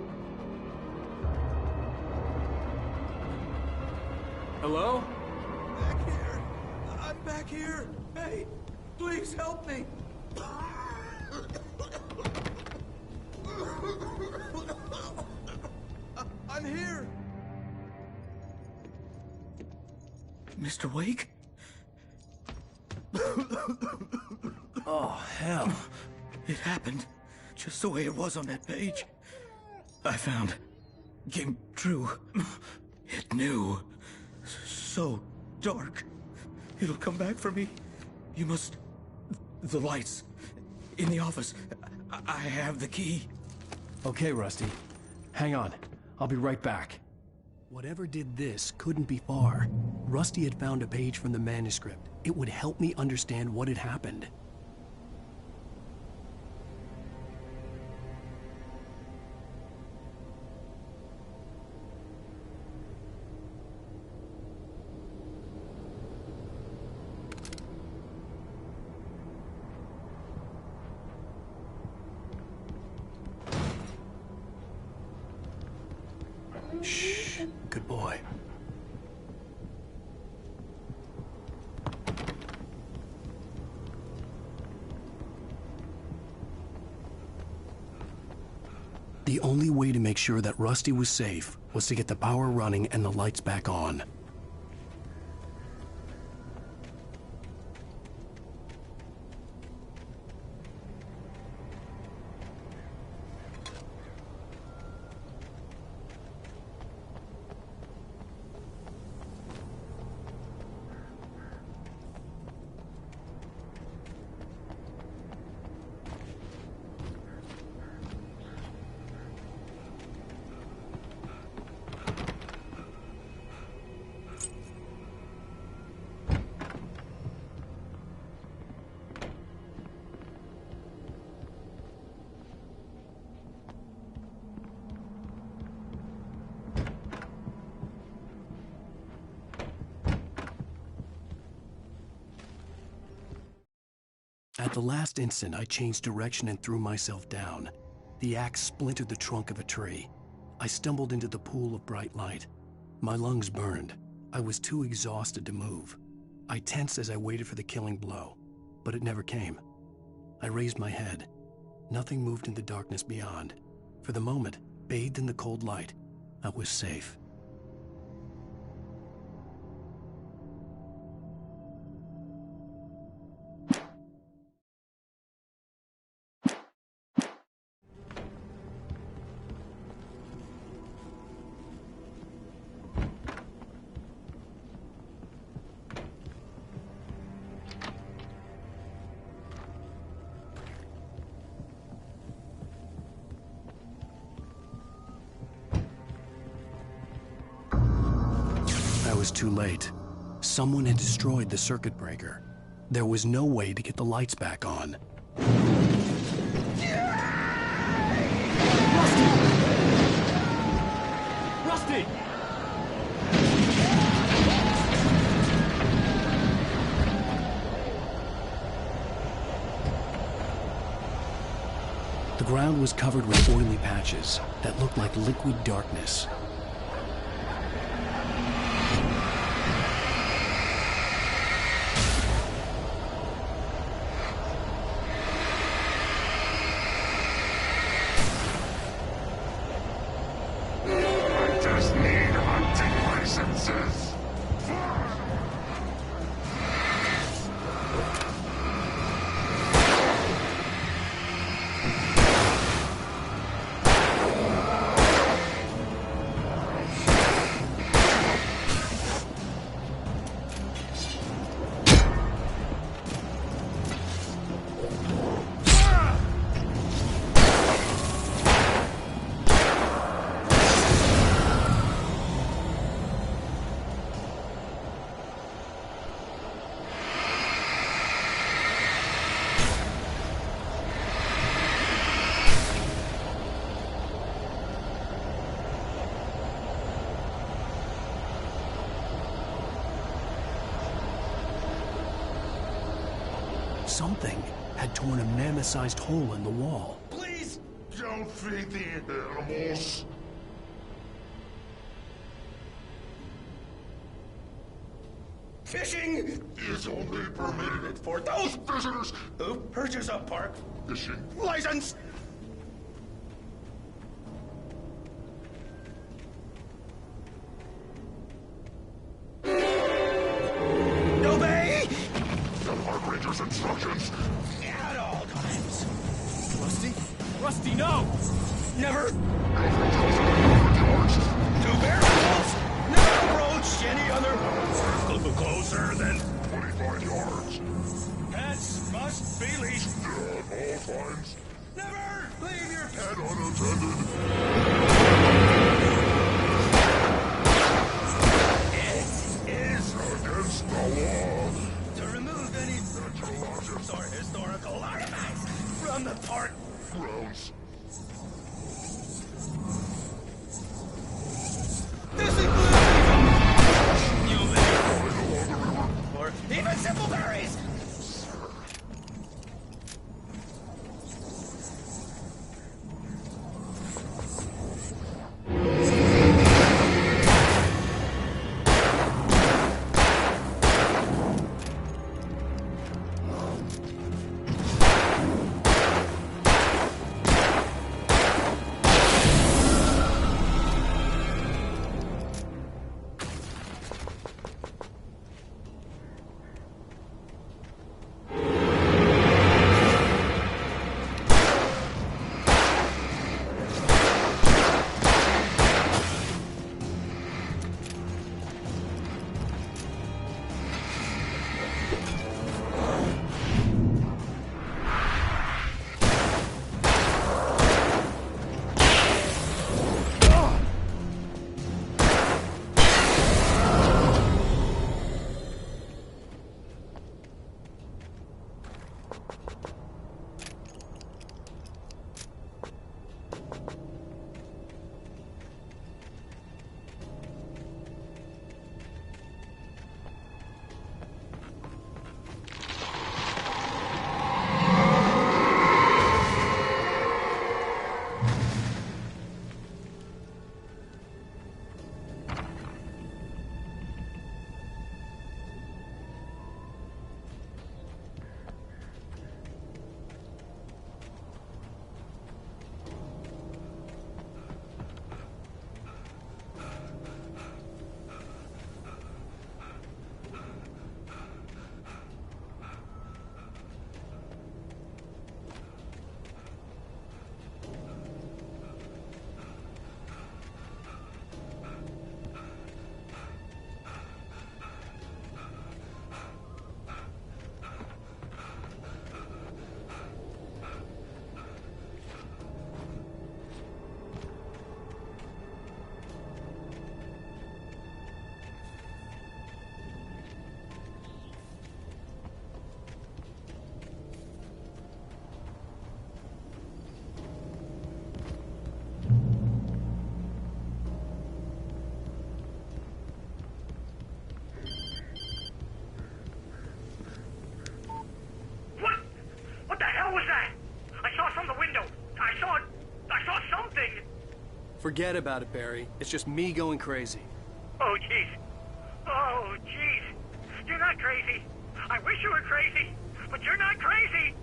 Hello?
Back here. I'm back here. Hey, please help me. I'm here. Mr. Wake?
Oh, hell.
It happened just the way it was on that page. I found. Came true. It knew. So dark. It'll come back for me. You must... The lights. In the office. I have the key.
Okay, Rusty. Hang on. I'll be right back. Whatever did this couldn't be far. Rusty had found a page from the manuscript. It would help me understand what had happened. Shh. Good boy. The only way to make sure that Rusty was safe was to get the power running and the lights back on. At the last instant, I changed direction and threw myself down. The axe splintered the trunk of a tree. I stumbled into the pool of bright light. My lungs burned. I was too exhausted to move. I tensed as I waited for the killing blow, but it never came. I raised my head. Nothing moved in the darkness beyond. For the moment, bathed in the cold light, I was safe. I was too late. Someone had destroyed the circuit breaker. There was no way to get the lights back on.
Rusty!
The ground was covered with oily patches that looked like liquid darkness. Something had torn a mammoth-sized hole in the wall.
Please don't feed the animals.
Fishing is only permitted for those visitors who purchase a park fishing license. Obey
the park ranger's instructions
at all times.
Rusty? Rusty, no!
Never. Two barrels. Never approach any other. Closer than
25 yards.
Pets must be leashed.
At all times.
Never leave your pet
unattended.
It is
against the law
to remove any natural objects or historical artifacts from the park
grounds.
This includes or even simple berries.
Forget about it, Barry. It's just me going crazy.
Oh, jeez. Oh, jeez. You're not crazy. I wish you were crazy, but you're not crazy.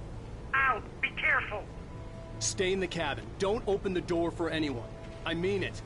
Ow, be careful.
Stay in the cabin. Don't open the door for anyone. I mean it.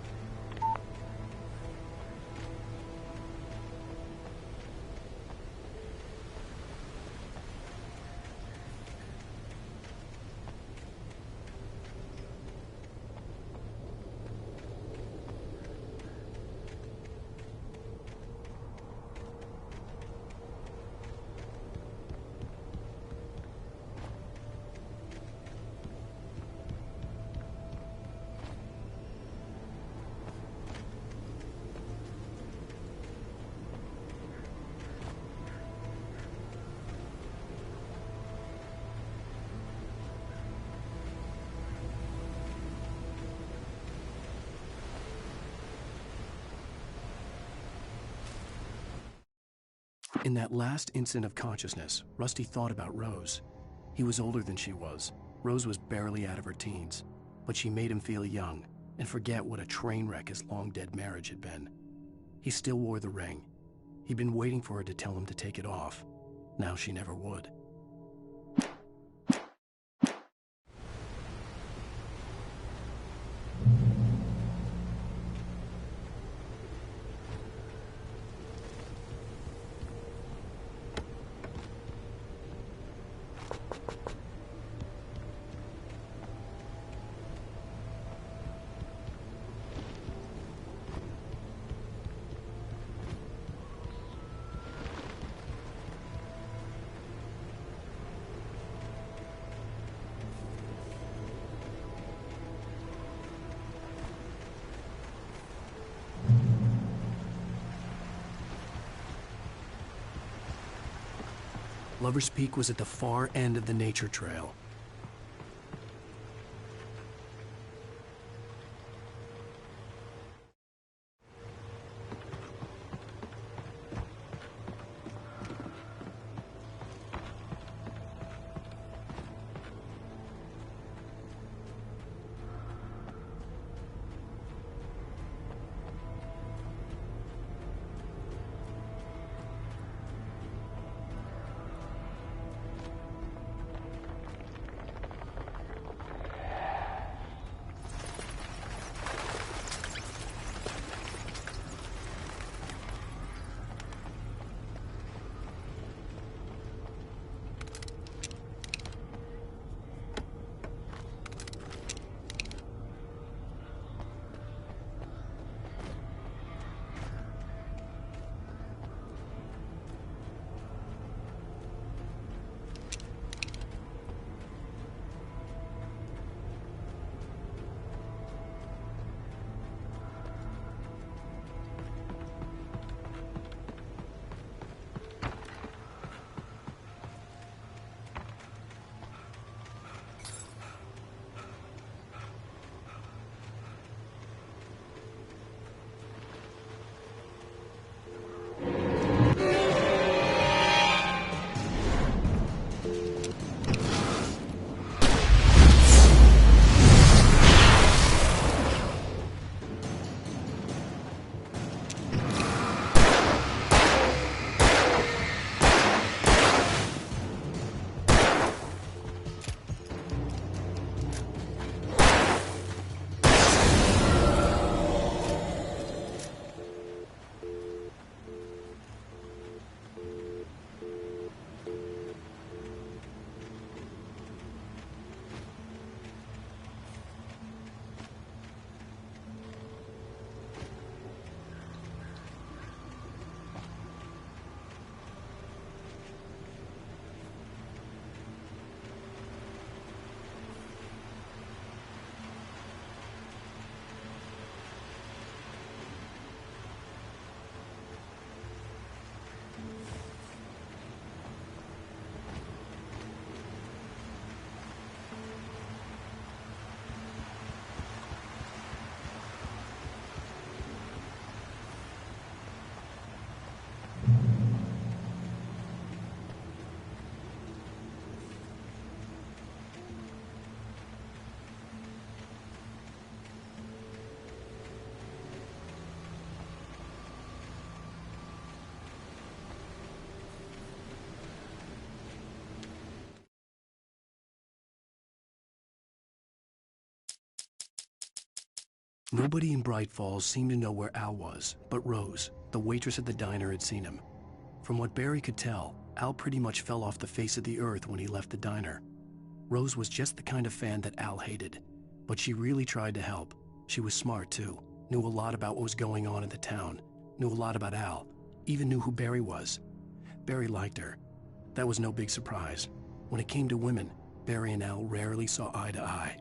In that last instant of consciousness, Rusty thought about Rose. He was older than she was. Rose was barely out of her teens, but she made him feel young and forget what a train wreck his long-dead marriage had been. He still wore the ring. He'd been waiting for her to tell him to take it off. Now she never would. Lover's Peak was at the far end of the nature trail. Nobody in Bright Falls seemed to know where Al was, but Rose, the waitress at the diner, had seen him. From what Barry could tell, Al pretty much fell off the face of the earth when he left the diner. Rose was just the kind of fan that Al hated, but she really tried to help. She was smart, too, knew a lot about what was going on in the town, knew a lot about Al, even knew who Barry was. Barry liked her. That was no big surprise. When it came to women, Barry and Al rarely saw eye to eye.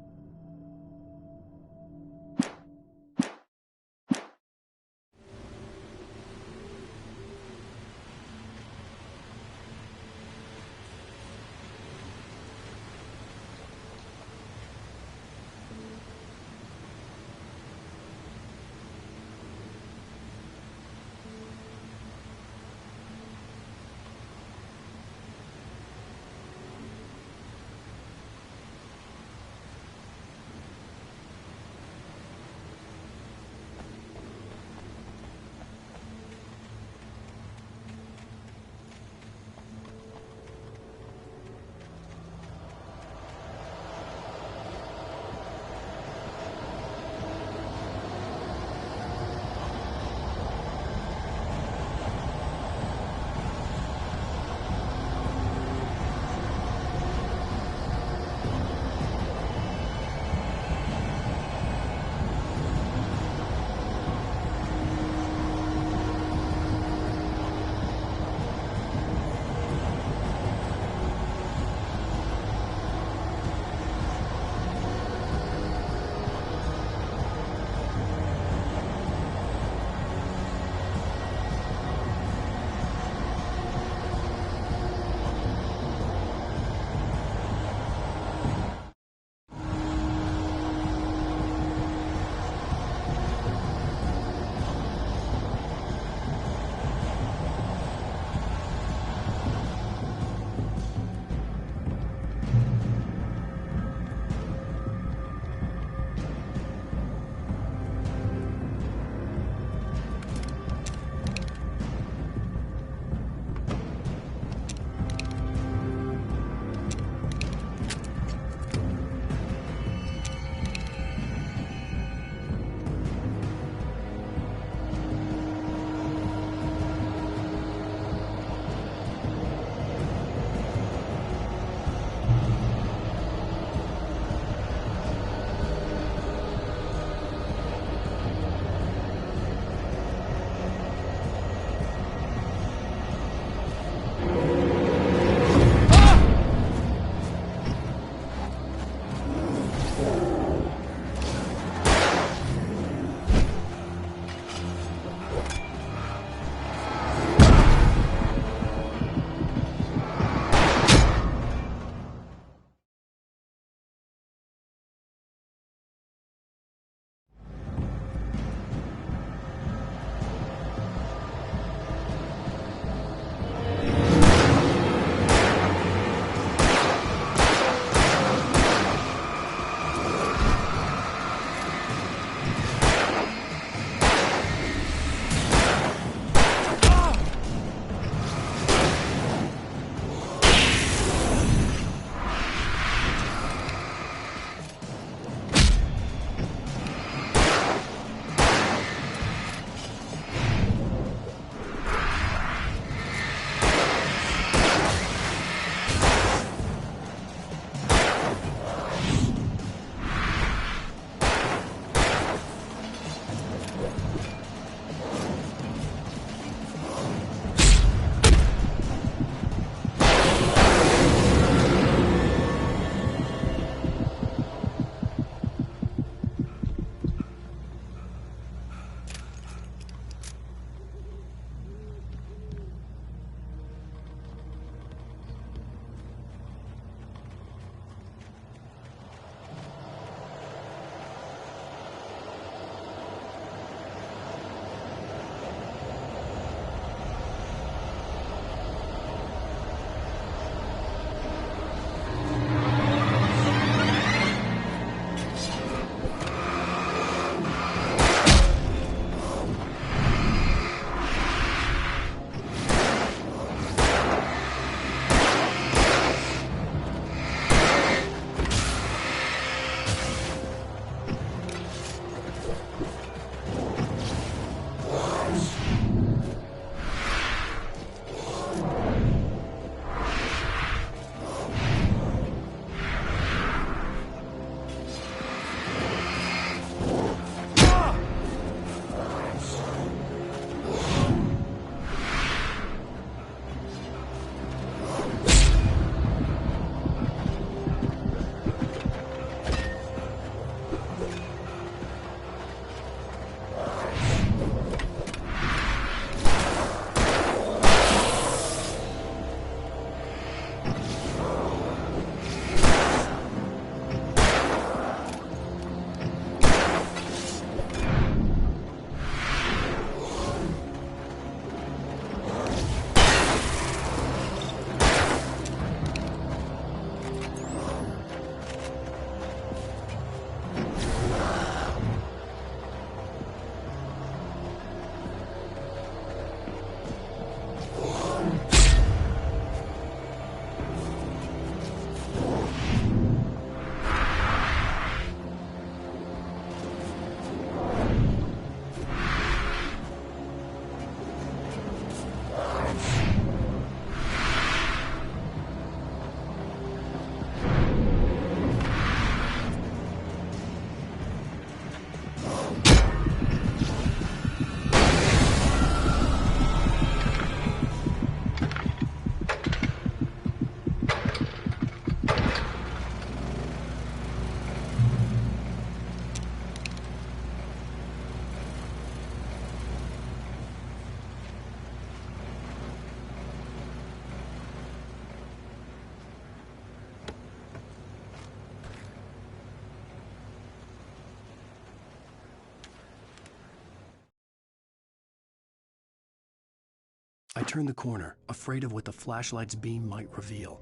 I turned the corner, afraid of what the flashlight's beam might reveal.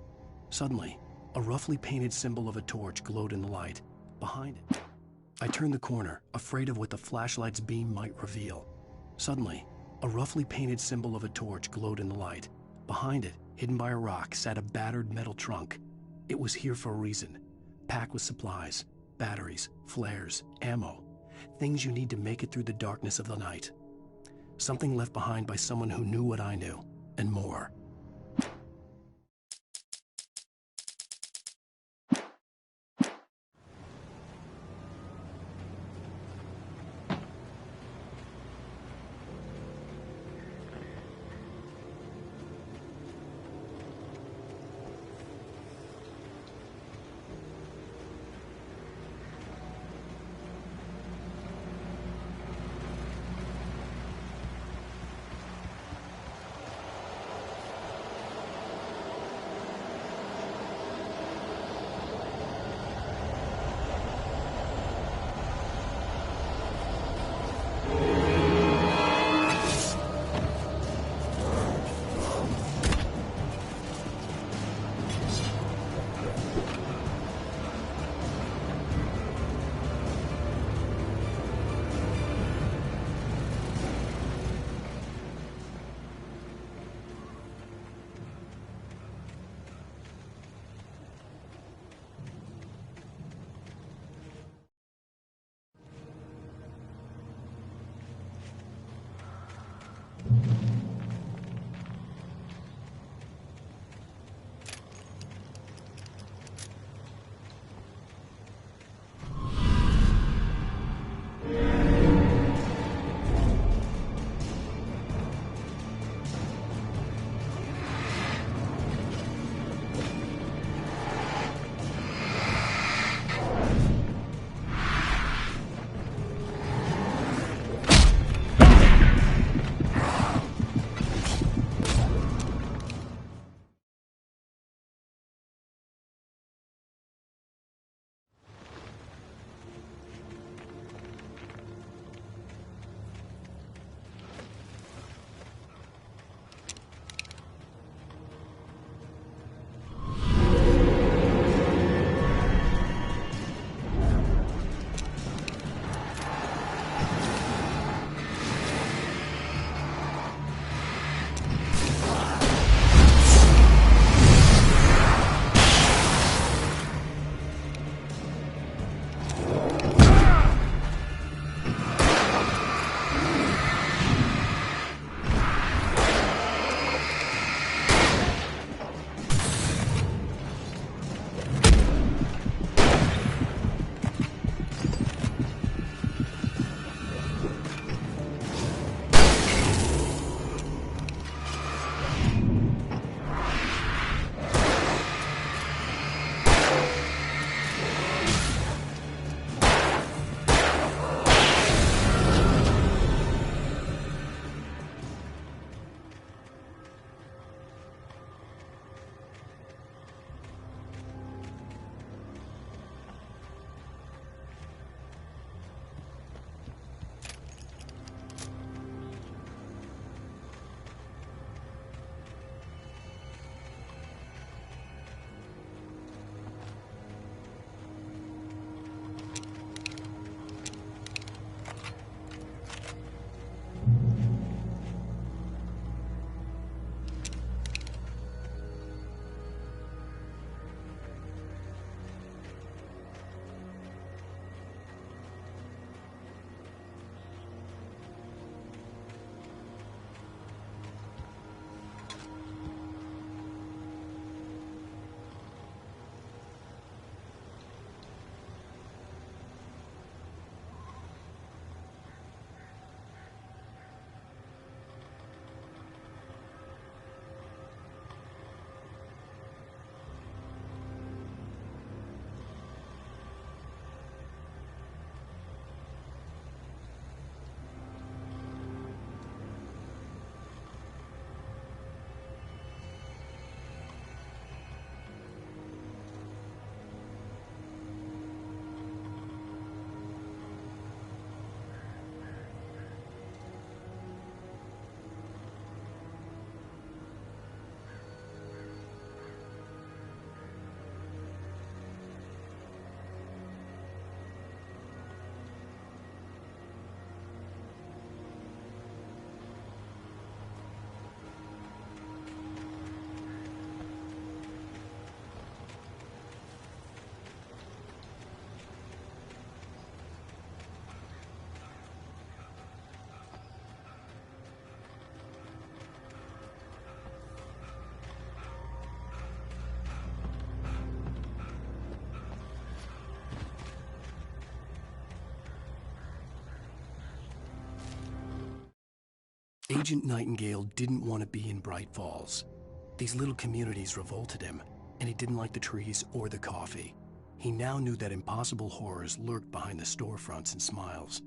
Suddenly, a roughly painted symbol of a torch glowed in the light. Behind it, I turned the corner, afraid of what the flashlight's beam might reveal. Suddenly, a roughly painted symbol of a torch glowed in the light. Behind it, hidden by a rock, sat a battered metal trunk. It was here for a reason, packed with supplies, batteries, flares, ammo, things you need to make it through the darkness of the night. Something left behind by someone who knew what I knew, and more. Agent Nightingale didn't want to be in Bright Falls. These little communities revolted him, and he didn't like the trees or the coffee. He now knew that impossible horrors lurked behind the storefronts and smiles.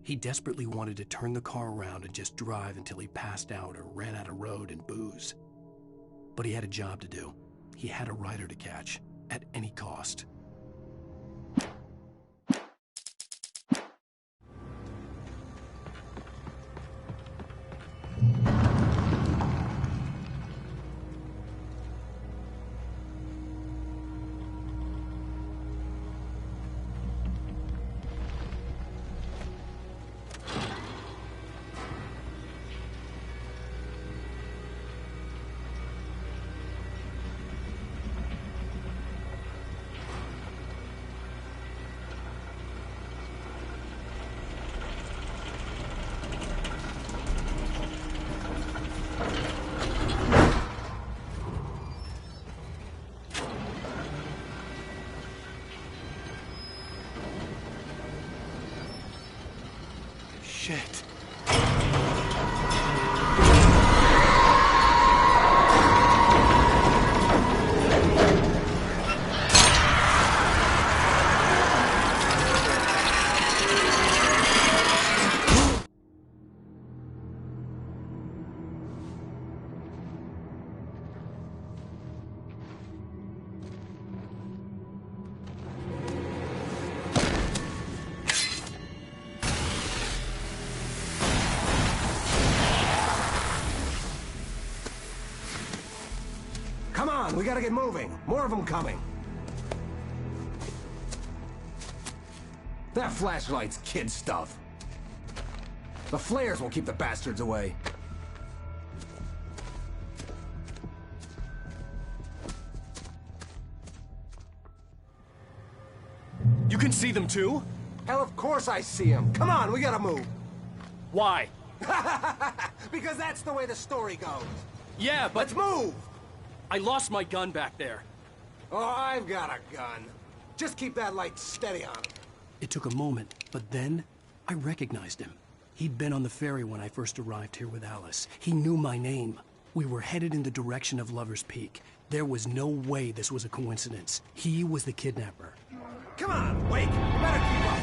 He desperately wanted to turn the car around and just drive until he passed out or ran out of road and booze. But he had a job to do. He had a rider to catch, at any cost. Shit.
Come on, we gotta get moving. More of them coming. That flashlight's kid stuff. The flares won't keep the bastards away.
You can see them too?
Hell, of course I see them. Come on, we gotta move.
Why?
Because that's the way the story goes.
Yeah, but...
Let's move!
I lost my gun back there.
Oh, I've got a gun. Just keep that light steady on him.
It took a moment, but then I recognized him. He'd been on the ferry when I first arrived here with Alice. He knew my name. We were headed in the direction of Lover's Peak. There was no way this was a coincidence. He was the kidnapper.
Come on, Wake! You better keep up!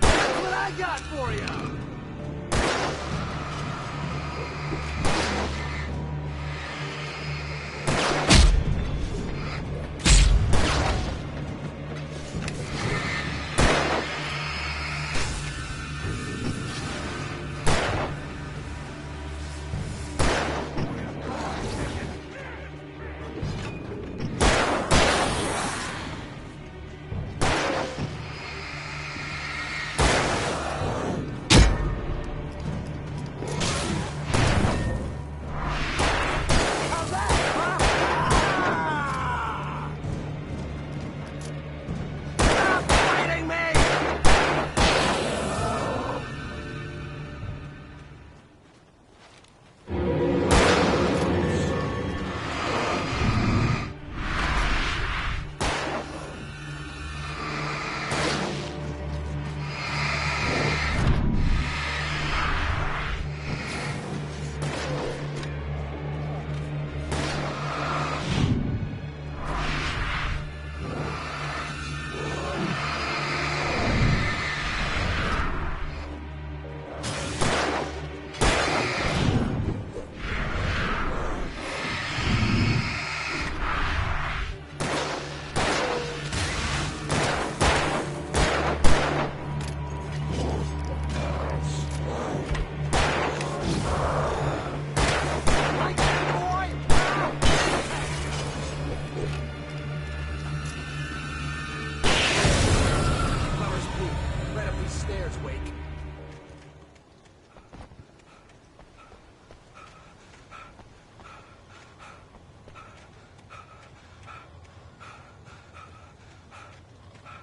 That's what I got for you!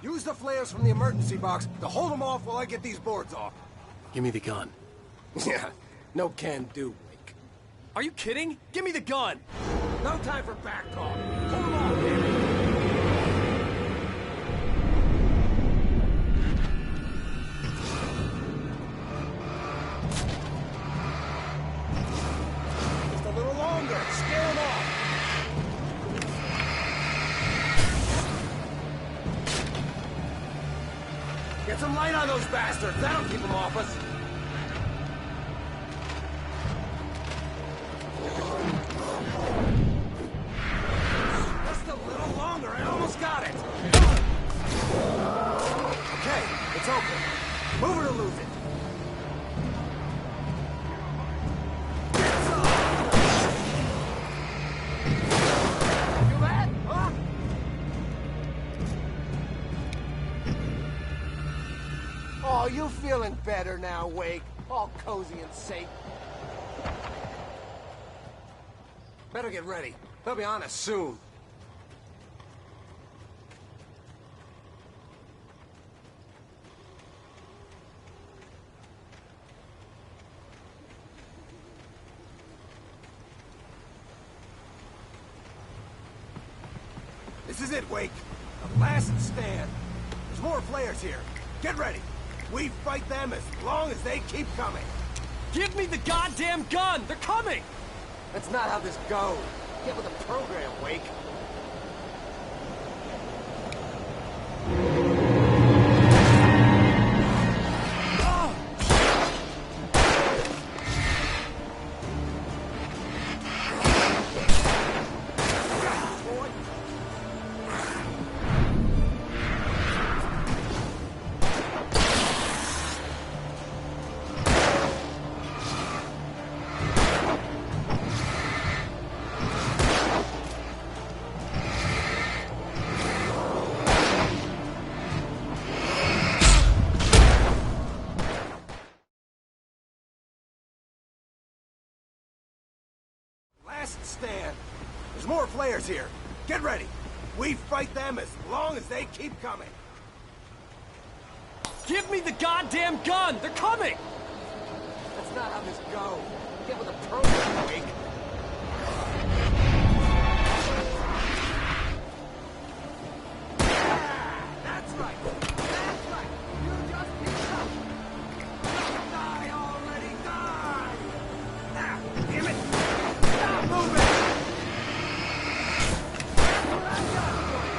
Use the flares from the emergency box to hold them off while I get these boards off.
Give me the gun.
Yeah, no can do, Wake.
Are you kidding? Give me the gun!
No time for back talk. Hold them off, baby. Get some light on those bastards! That'll keep them off us! Just a little longer, I almost got it! Okay, it's open. Move it or lose it. Feel that? Huh? Oh, you feeling better now, Wake? All cozy and safe. Better get ready. They'll be on us soon. This is it, Wake. The last stand. There's more flares here. Get ready. We fight them as long as they keep coming.
Give me the goddamn gun! They're coming!
That's not how this goes. Get with the program, Wake. Last stand. There's more flares here. Get ready. We fight them as long as they keep coming.
Give me the goddamn gun! They're coming!
That's not how this goes. Get with the program, Wake. That's right. That's right. You just hit up. Don't die already. Die! Ah, damn it! Stop moving! That's what I got for you.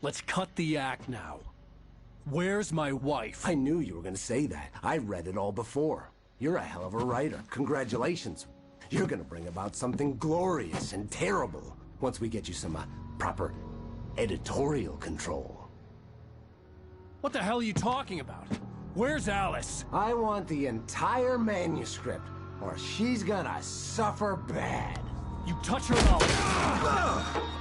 Let's cut the act now. Where's my wife?
I knew you were going to say that. I read it all before. You're a hell of a writer. Congratulations. You're gonna bring about something glorious and terrible once we get you some proper editorial control.
What the hell are you talking about? Where's Alice?
I want the entire manuscript, or she's gonna suffer bad.
You touch her and I'll...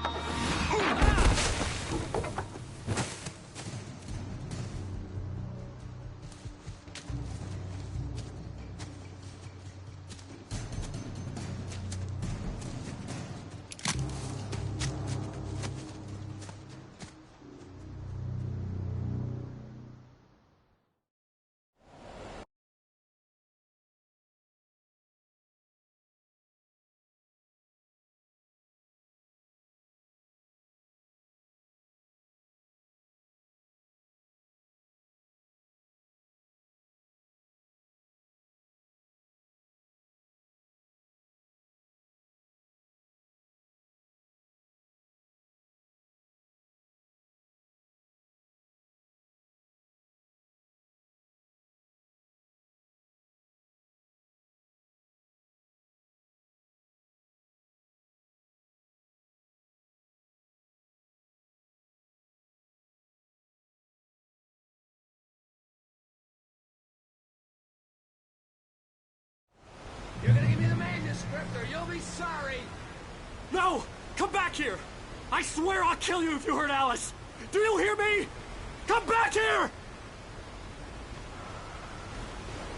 You're gonna give me the manuscript or you'll be sorry!
No! Come back here! I swear I'll kill you if you hurt Alice! Do you hear me? Come back here!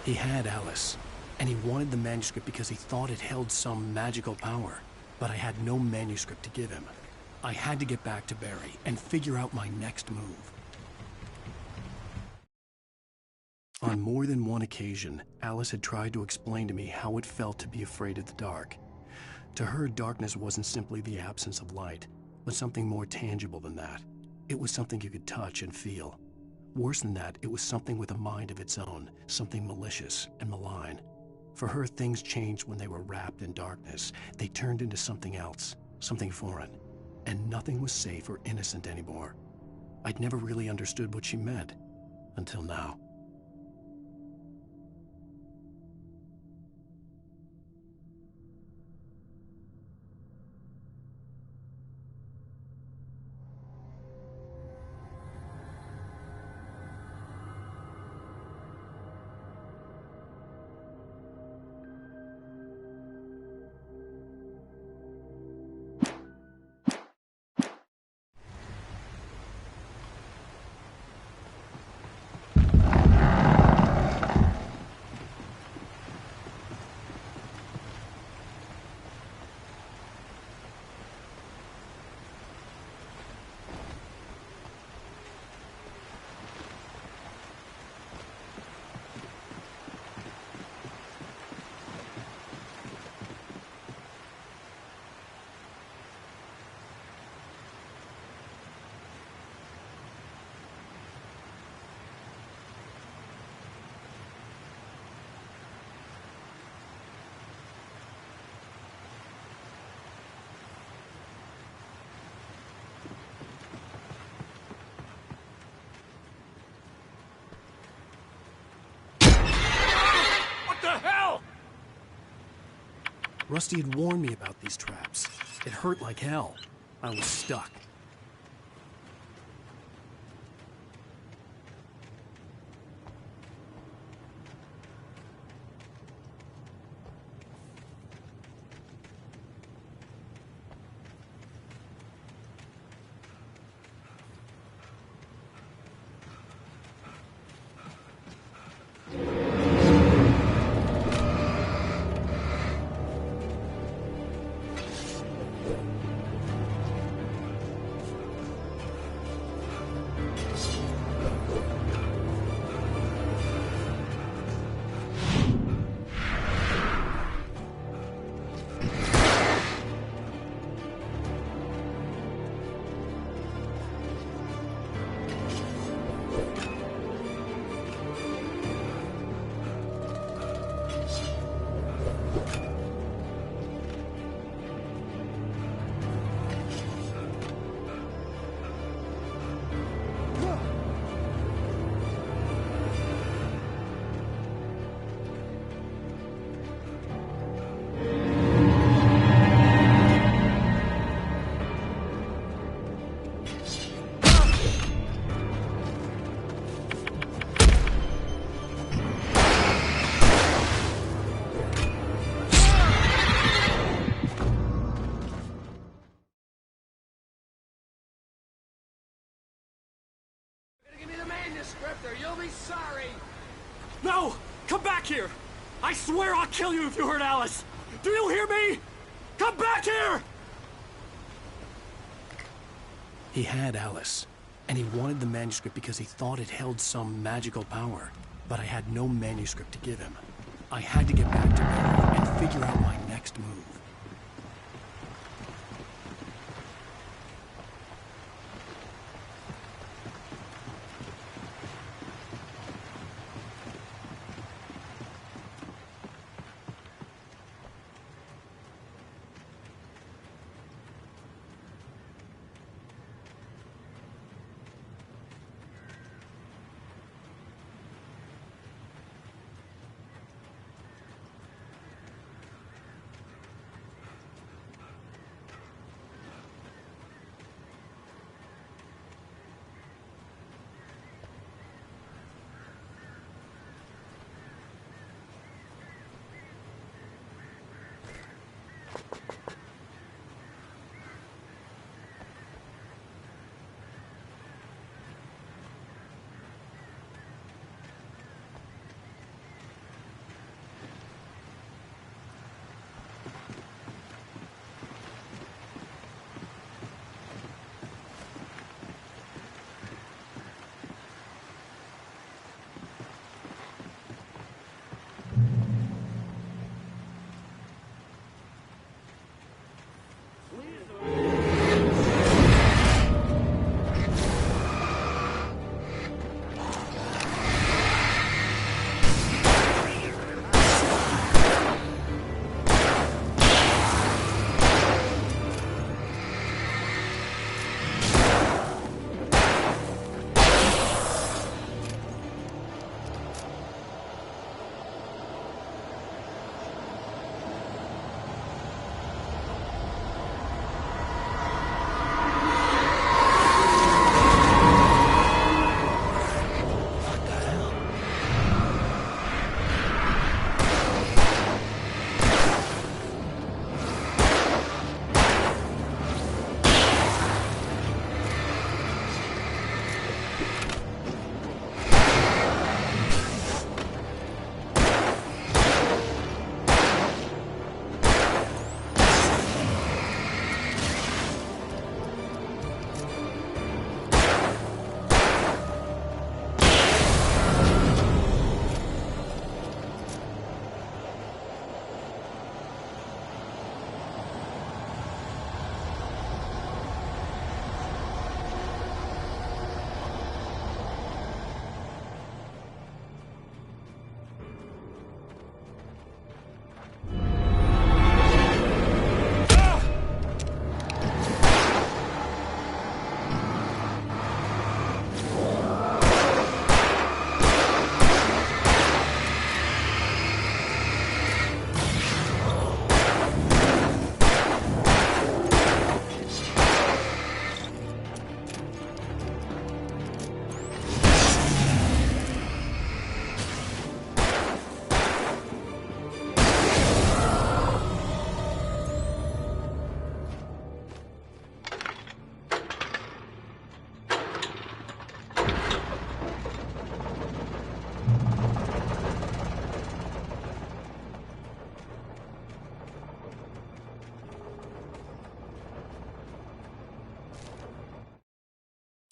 He had Alice, and he wanted the manuscript because he thought it held some magical power. But I had no manuscript to give him. I had to get back to Barry and figure out my next move. On more than one occasion, Alice had tried to explain to me how it felt to be afraid of the dark. To her, darkness wasn't simply the absence of light, but something more tangible than that. It was something you could touch and feel. Worse than that, it was something with a mind of its own, something malicious and malign. For her, things changed when they were wrapped in darkness. They turned into something else, something foreign, and nothing was safe or innocent anymore. I'd never really understood what she meant, until now. Rusty had warned me about these traps. It hurt like hell. I was stuck.
sorry!
No! Come back here! I swear I'll kill you if you hurt Alice! Do you hear me? Come back here!
He had Alice, and he wanted the manuscript because he thought it held some magical power. But I had no manuscript to give him. I had to get back to Mary and figure out my next move.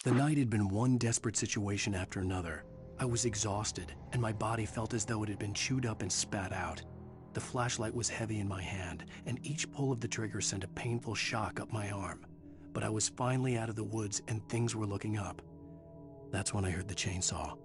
The night had been one desperate situation after another. I was exhausted, and my body felt as though it had been chewed up and spat out. The flashlight was heavy in my hand, and each pull of the trigger sent a painful shock up my arm. But I was finally out of the woods, and things were looking up. That's when I heard the chainsaw.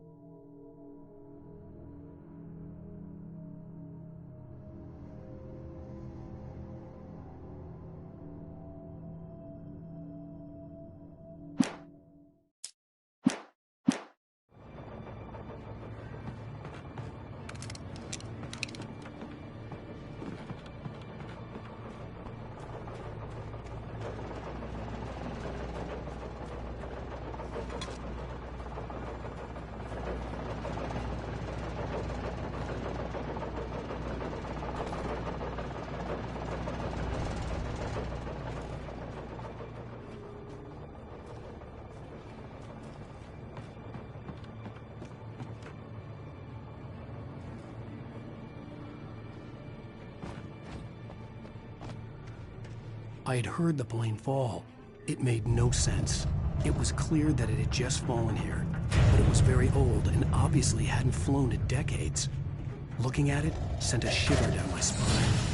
I had heard the plane fall. It made no sense. It was clear that it had just fallen here, but it was very old and obviously hadn't flown in decades. Looking at it sent a shiver down my spine.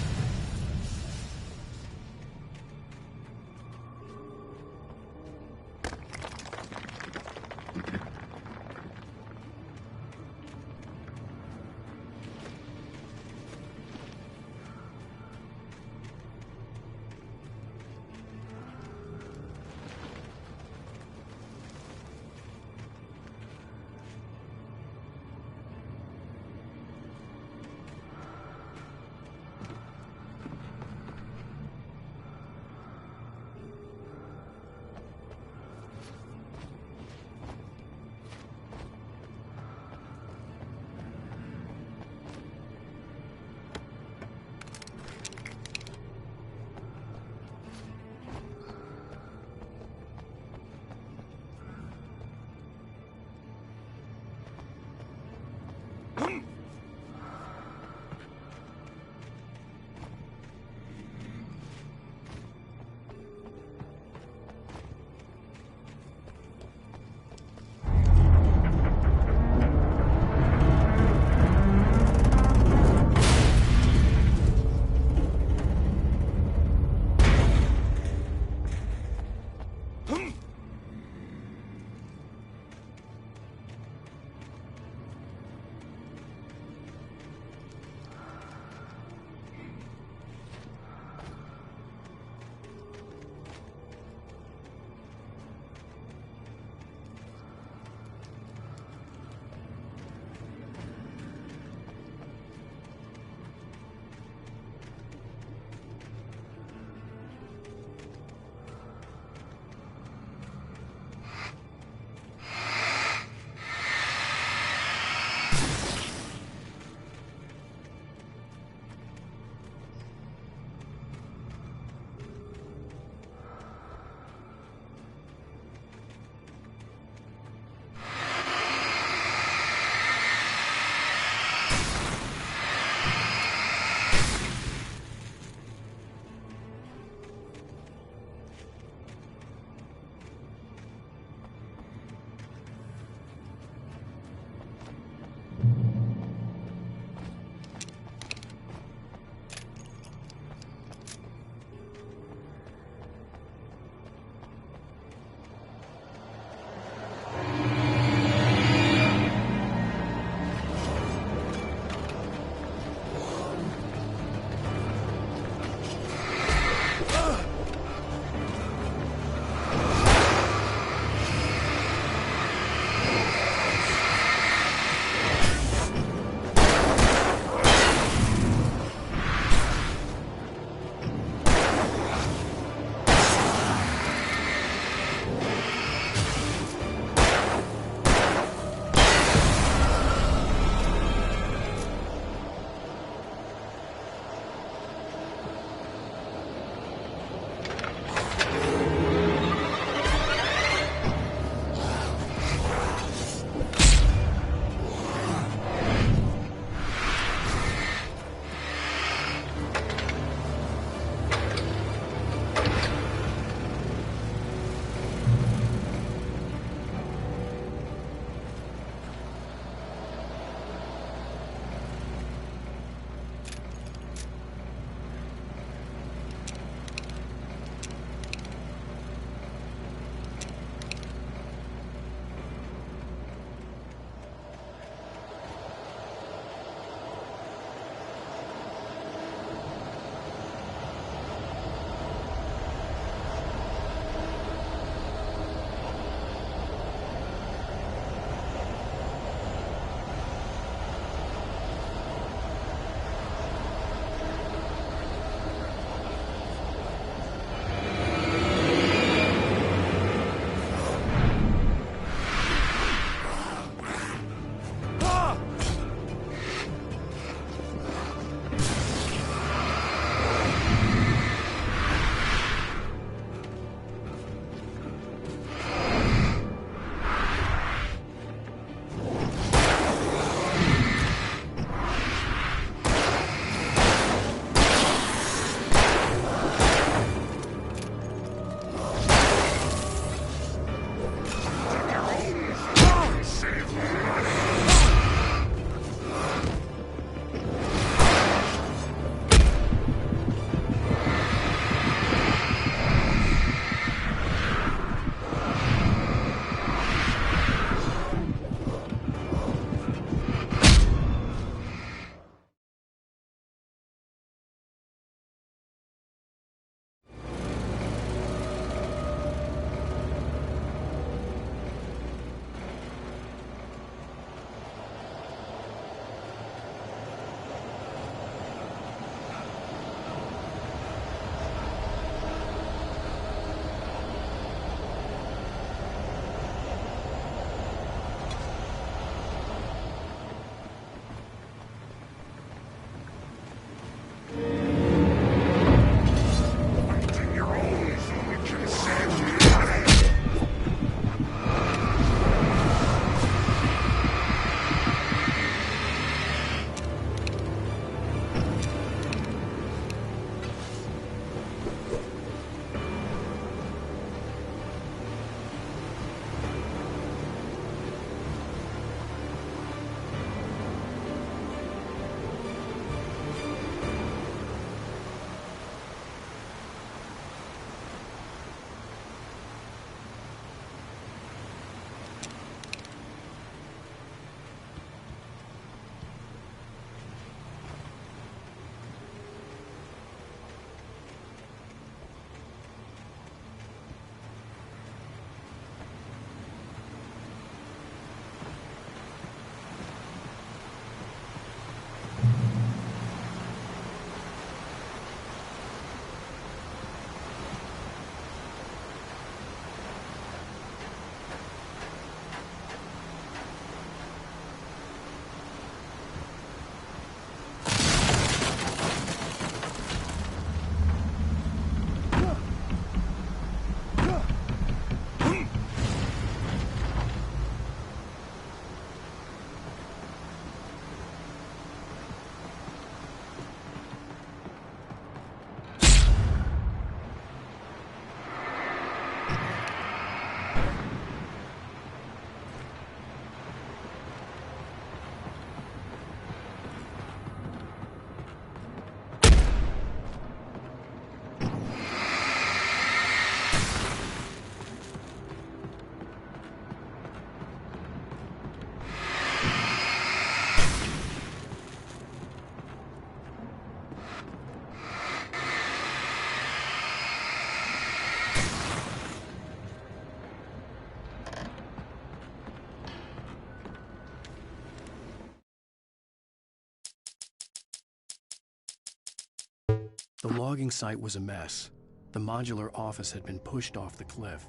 The logging site was a mess. The modular office had been pushed off the cliff.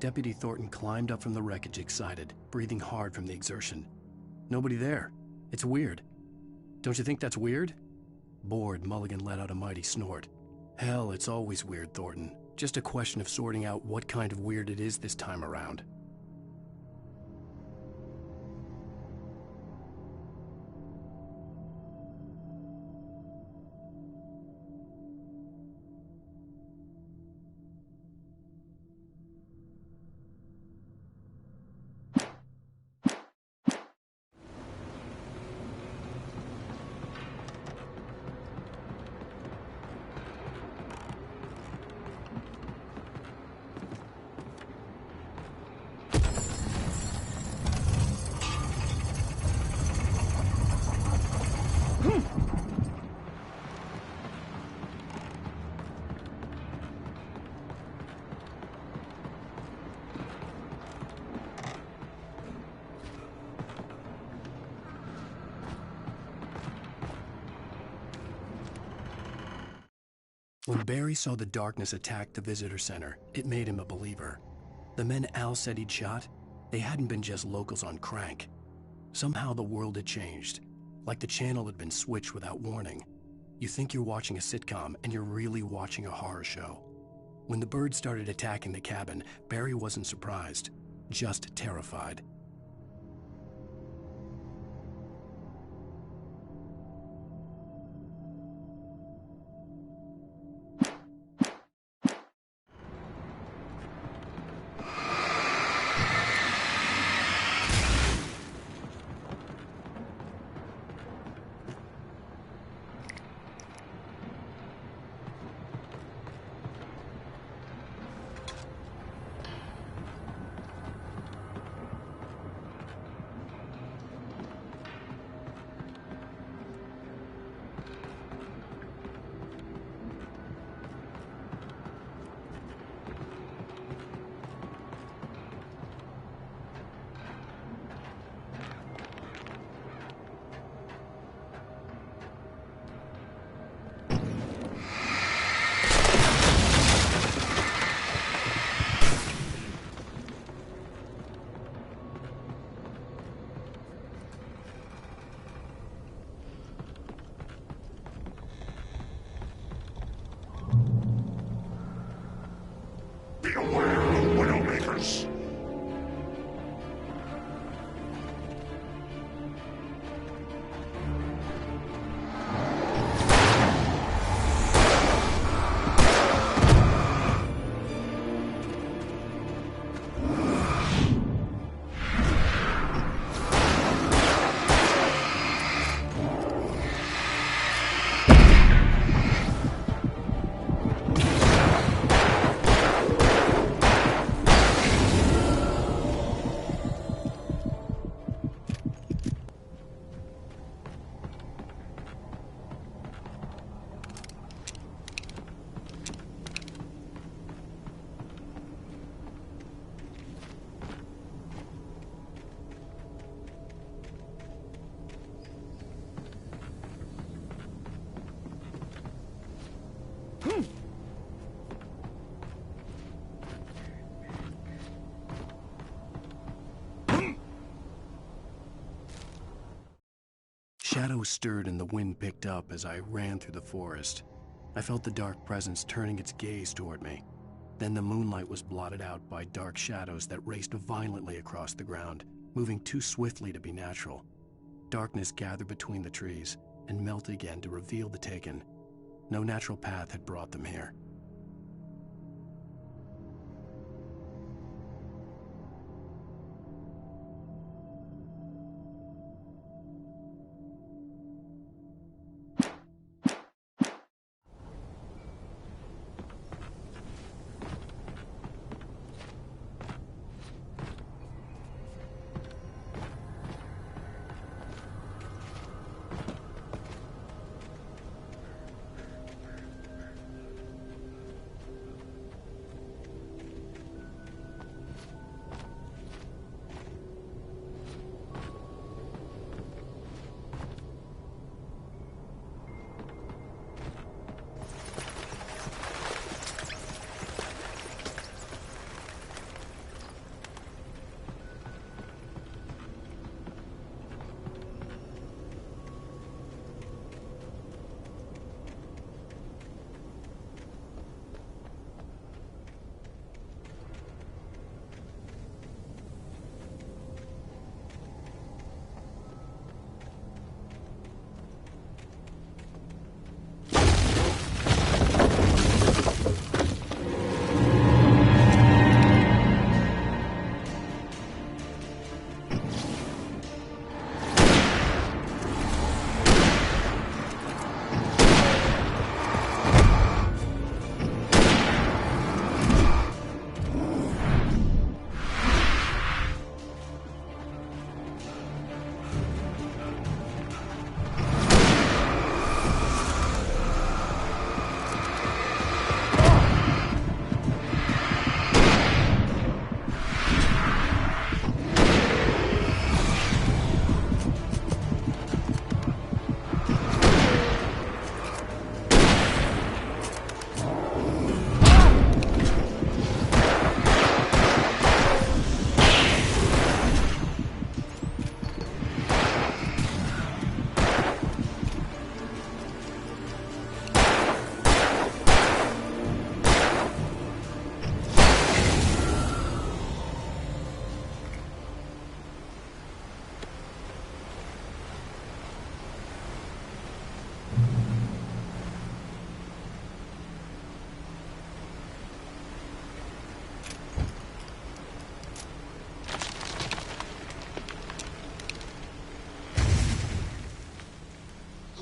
Deputy Thornton climbed up from the wreckage excited, breathing hard from the exertion. Nobody there. It's weird. Don't you think that's weird? Bored, Mulligan let out a mighty snort. Hell, it's always weird, Thornton. Just a question of sorting out what kind of weird it is this time around. When Barry saw the darkness attack the visitor center, it made him a believer. The men Al said he'd shot, they hadn't been just locals on crank. Somehow the world had changed, like the channel had been switched without warning. You think you're watching a sitcom, and you're really watching a horror show. When the birds started attacking the cabin, Barry wasn't surprised, just terrified. Shadows stirred and the wind picked up as I ran through the forest. I felt the dark presence turning its gaze toward me. Then the moonlight was blotted out by dark shadows that raced violently across the ground, moving too swiftly to be natural. Darkness gathered between the trees and melted again to reveal the Taken. No natural path had brought them here.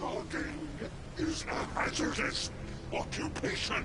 Coding is a hazardous occupation.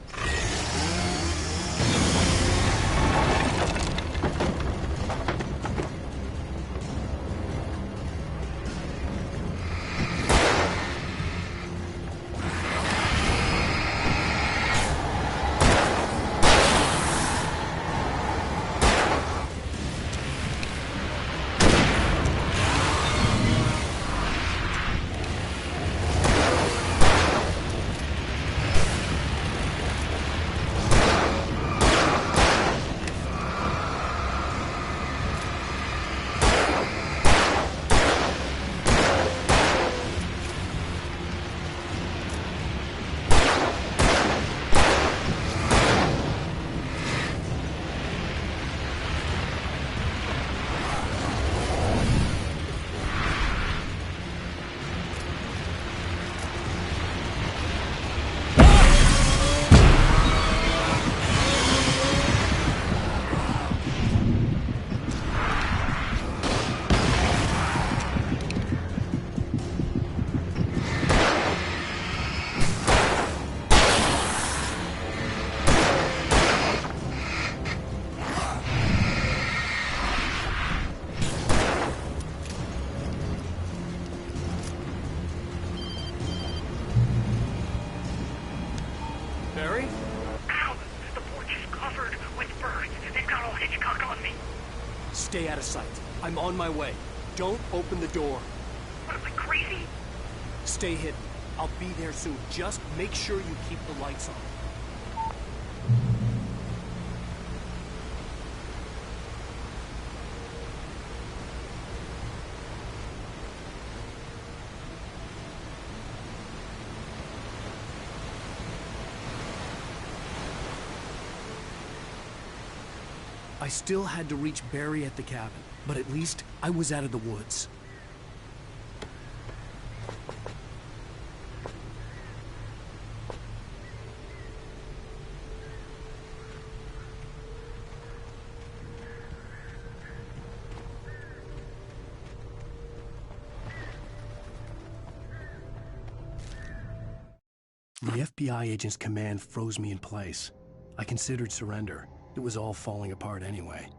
Barry?
Ow! The porch is covered with birds. They've got all Hitchcock on me.
Stay out of sight. I'm on my way. Don't open the door.
What am I, crazy?
Stay hidden. I'll be there soon. Just make sure you keep the lights on. I still had to reach Barry at the cabin, but at least I was out of the woods. The FBI agent's command froze me in place. I considered surrender. It was all falling apart anyway.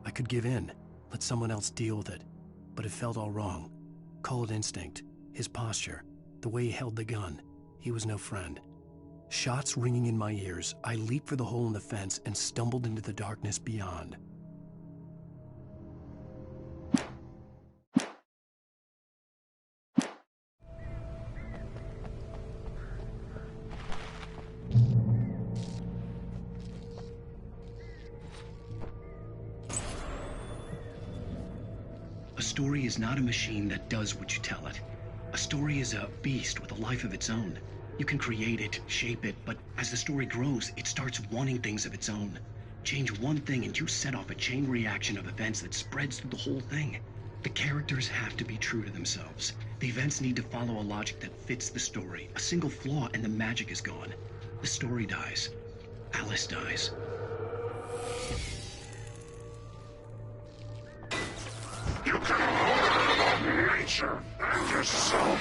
I could give in, let someone else deal with it, but it felt all wrong. Call it instinct, his posture, the way he held the gun. He was no friend. Shots ringing in my ears, I leaped for the hole in the fence and stumbled into the darkness beyond.
A story is not a machine that does what you tell it. A story is a beast with a life of its own. You can create it, shape it, but as the story grows, it starts wanting things of its own. Change one thing and you set off a chain reaction of events that spreads through the whole thing. The characters have to be true to themselves. The events need to follow a logic that fits the story. A single flaw and the magic is gone. The story dies. Alice dies.
You can hold nature and yourself.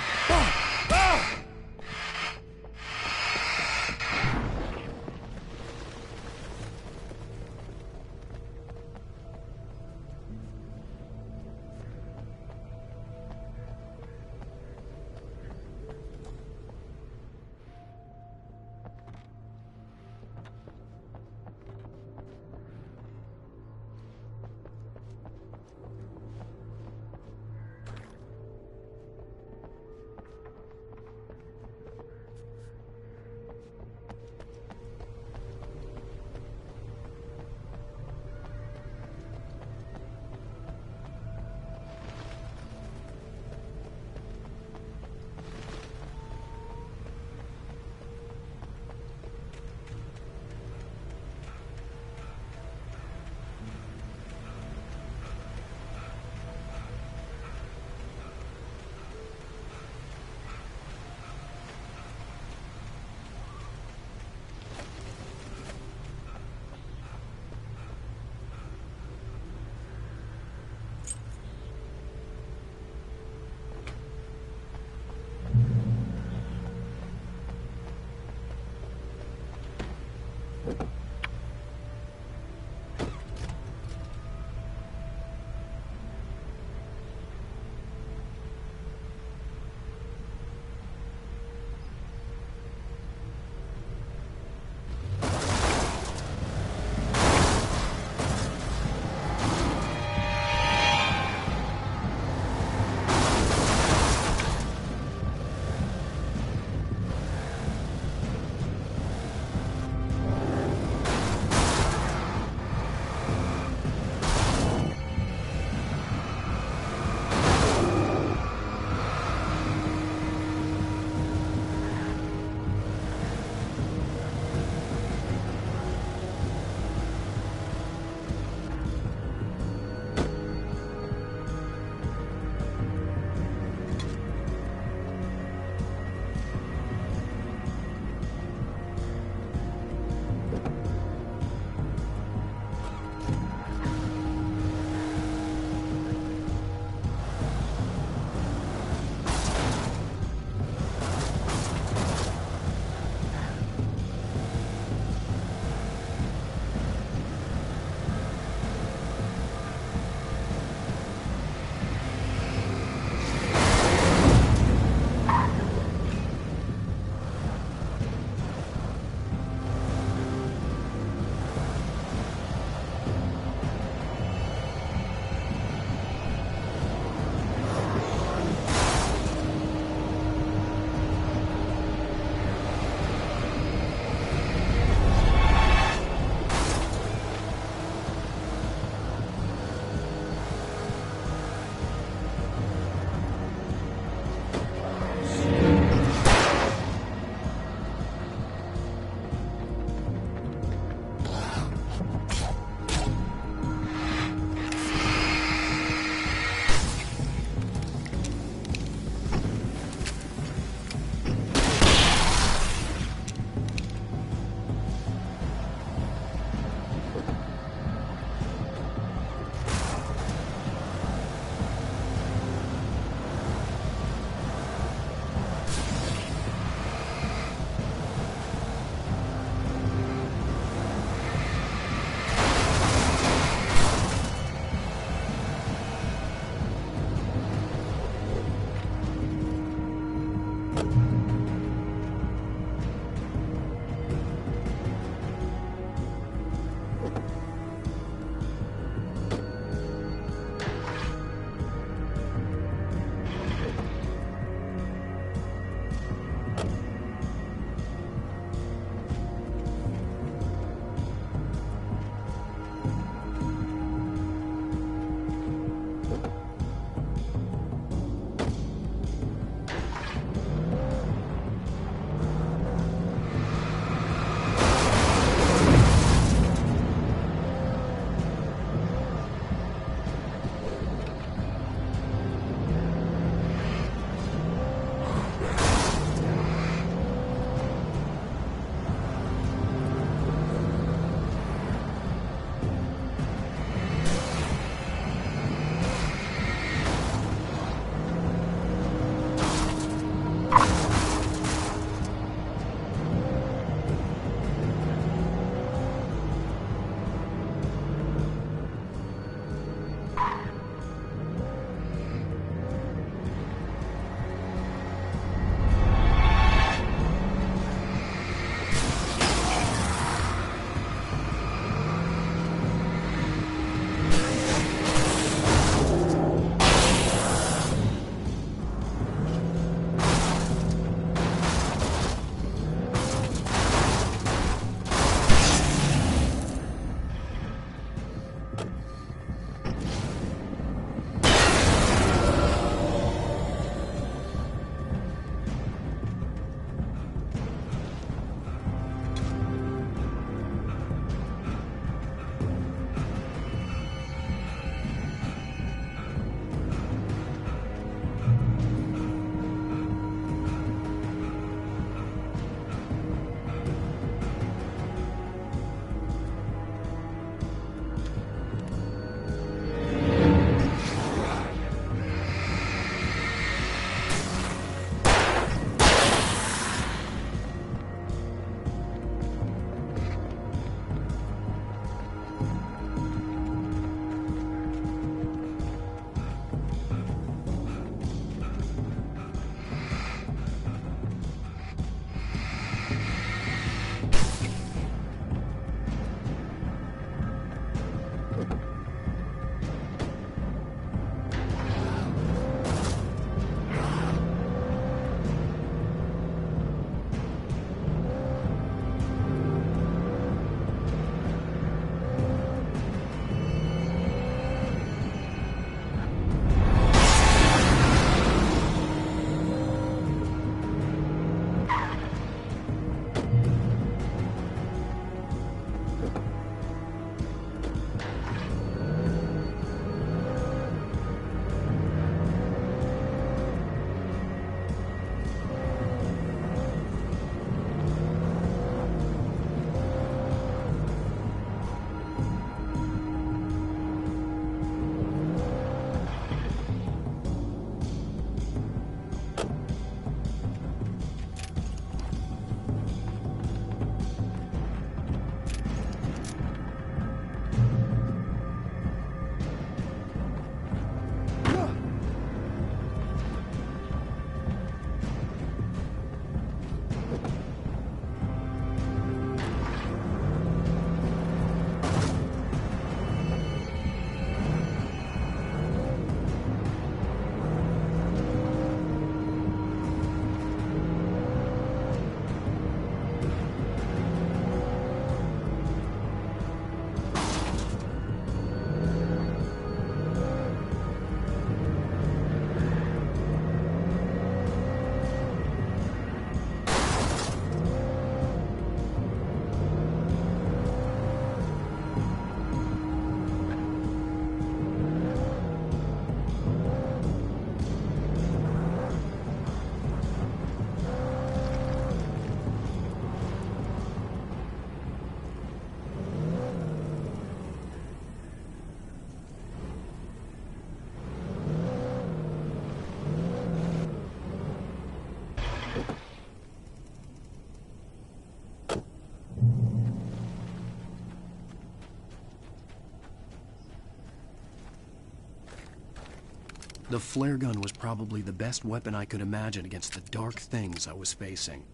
The flare gun was probably the best weapon I could imagine against the dark things I was facing.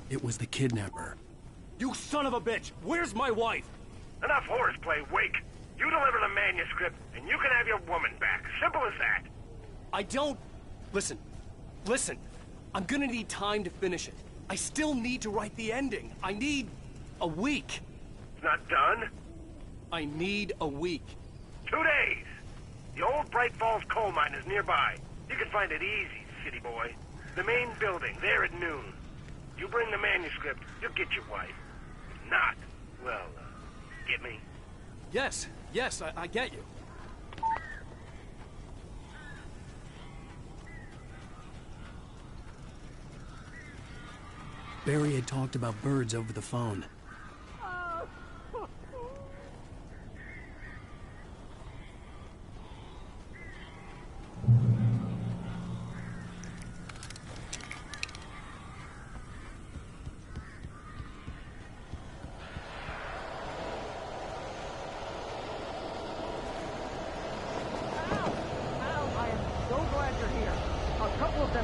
It was the kidnapper.
You son of a bitch! Where's my wife?
Enough horseplay, Wake. You deliver the manuscript, and you can have your woman back. Simple as that.
I don't... Listen. I'm gonna need time to finish it. I still need to write the ending. I need... a week.
It's not done?
I need a week.
2 days. The old Bright Falls coal mine is nearby. You can find it easy, city boy. The main building, there at noon. You bring the manuscript, you'll get your wife. If not, well, get me?
Yes, I get you.
Barry had talked about birds over the phone.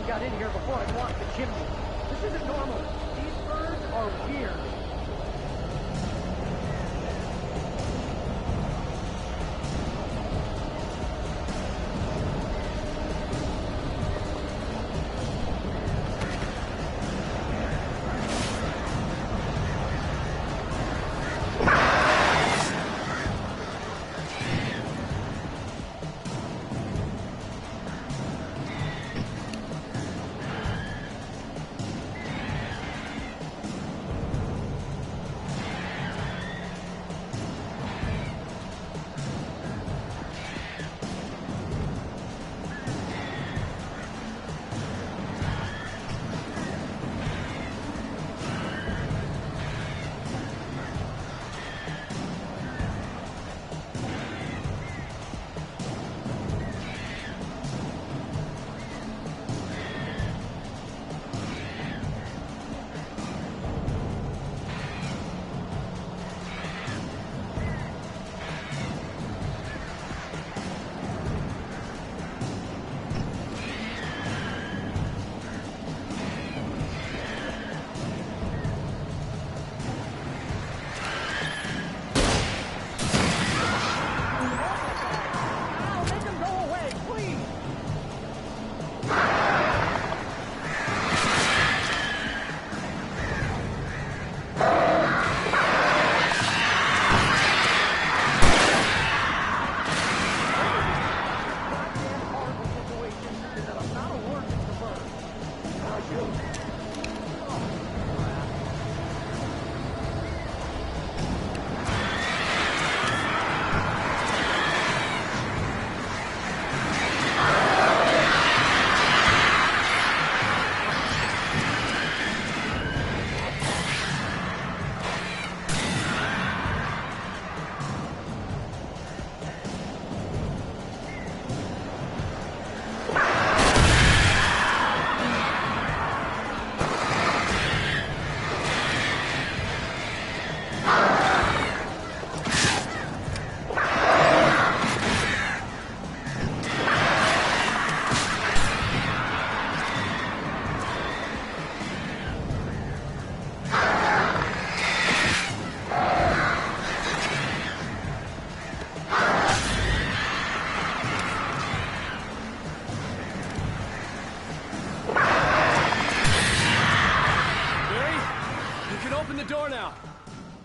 Got in here before I blocked the chimney. This isn't normal. These birds are weird.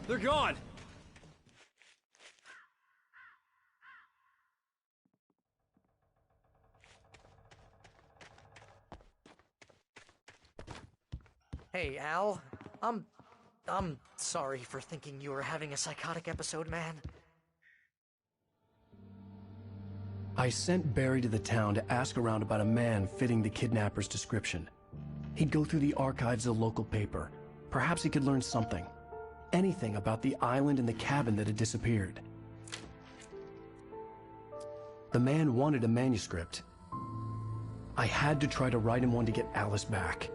They're gone!
Hey, Al. I'm sorry for thinking you were having a psychotic episode, man.
I sent Barry to the town to ask around about a man fitting the kidnapper's description. He'd go through the archives of the local paper. Perhaps he could learn something. Anything about the island and the cabin that had disappeared. The man wanted a manuscript. I had to try to write him one to get Alice back.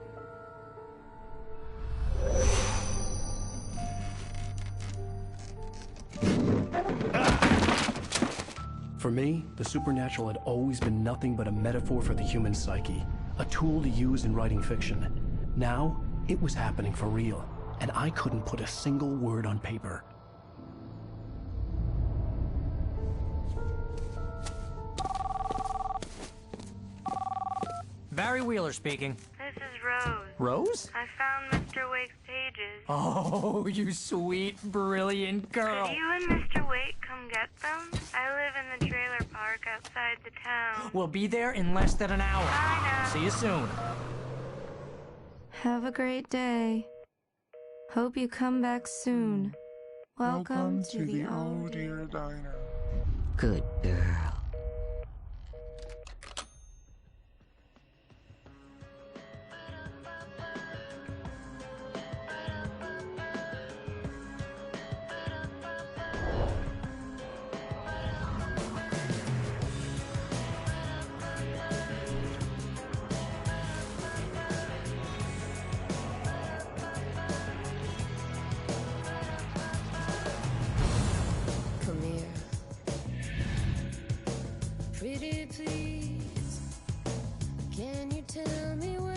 For me, the supernatural had always been nothing but a metaphor for the human psyche, a tool to use in writing fiction. Now, it was happening for real, and I couldn't put a single word on paper.
Barry Wheeler speaking.
This is Rose.
Rose?
I found Mr. Wake's pages.
Oh, you sweet, brilliant girl.
Could you and Mr. Wake come get them? I live in the trailer park outside the town.
We'll be there in less than an hour.
Bye now.
See you soon.
Have a great day. Hope you come back soon. Welcome to the Oh Dear
Diner.
Good girl.
Come here. Pretty please, can you tell me what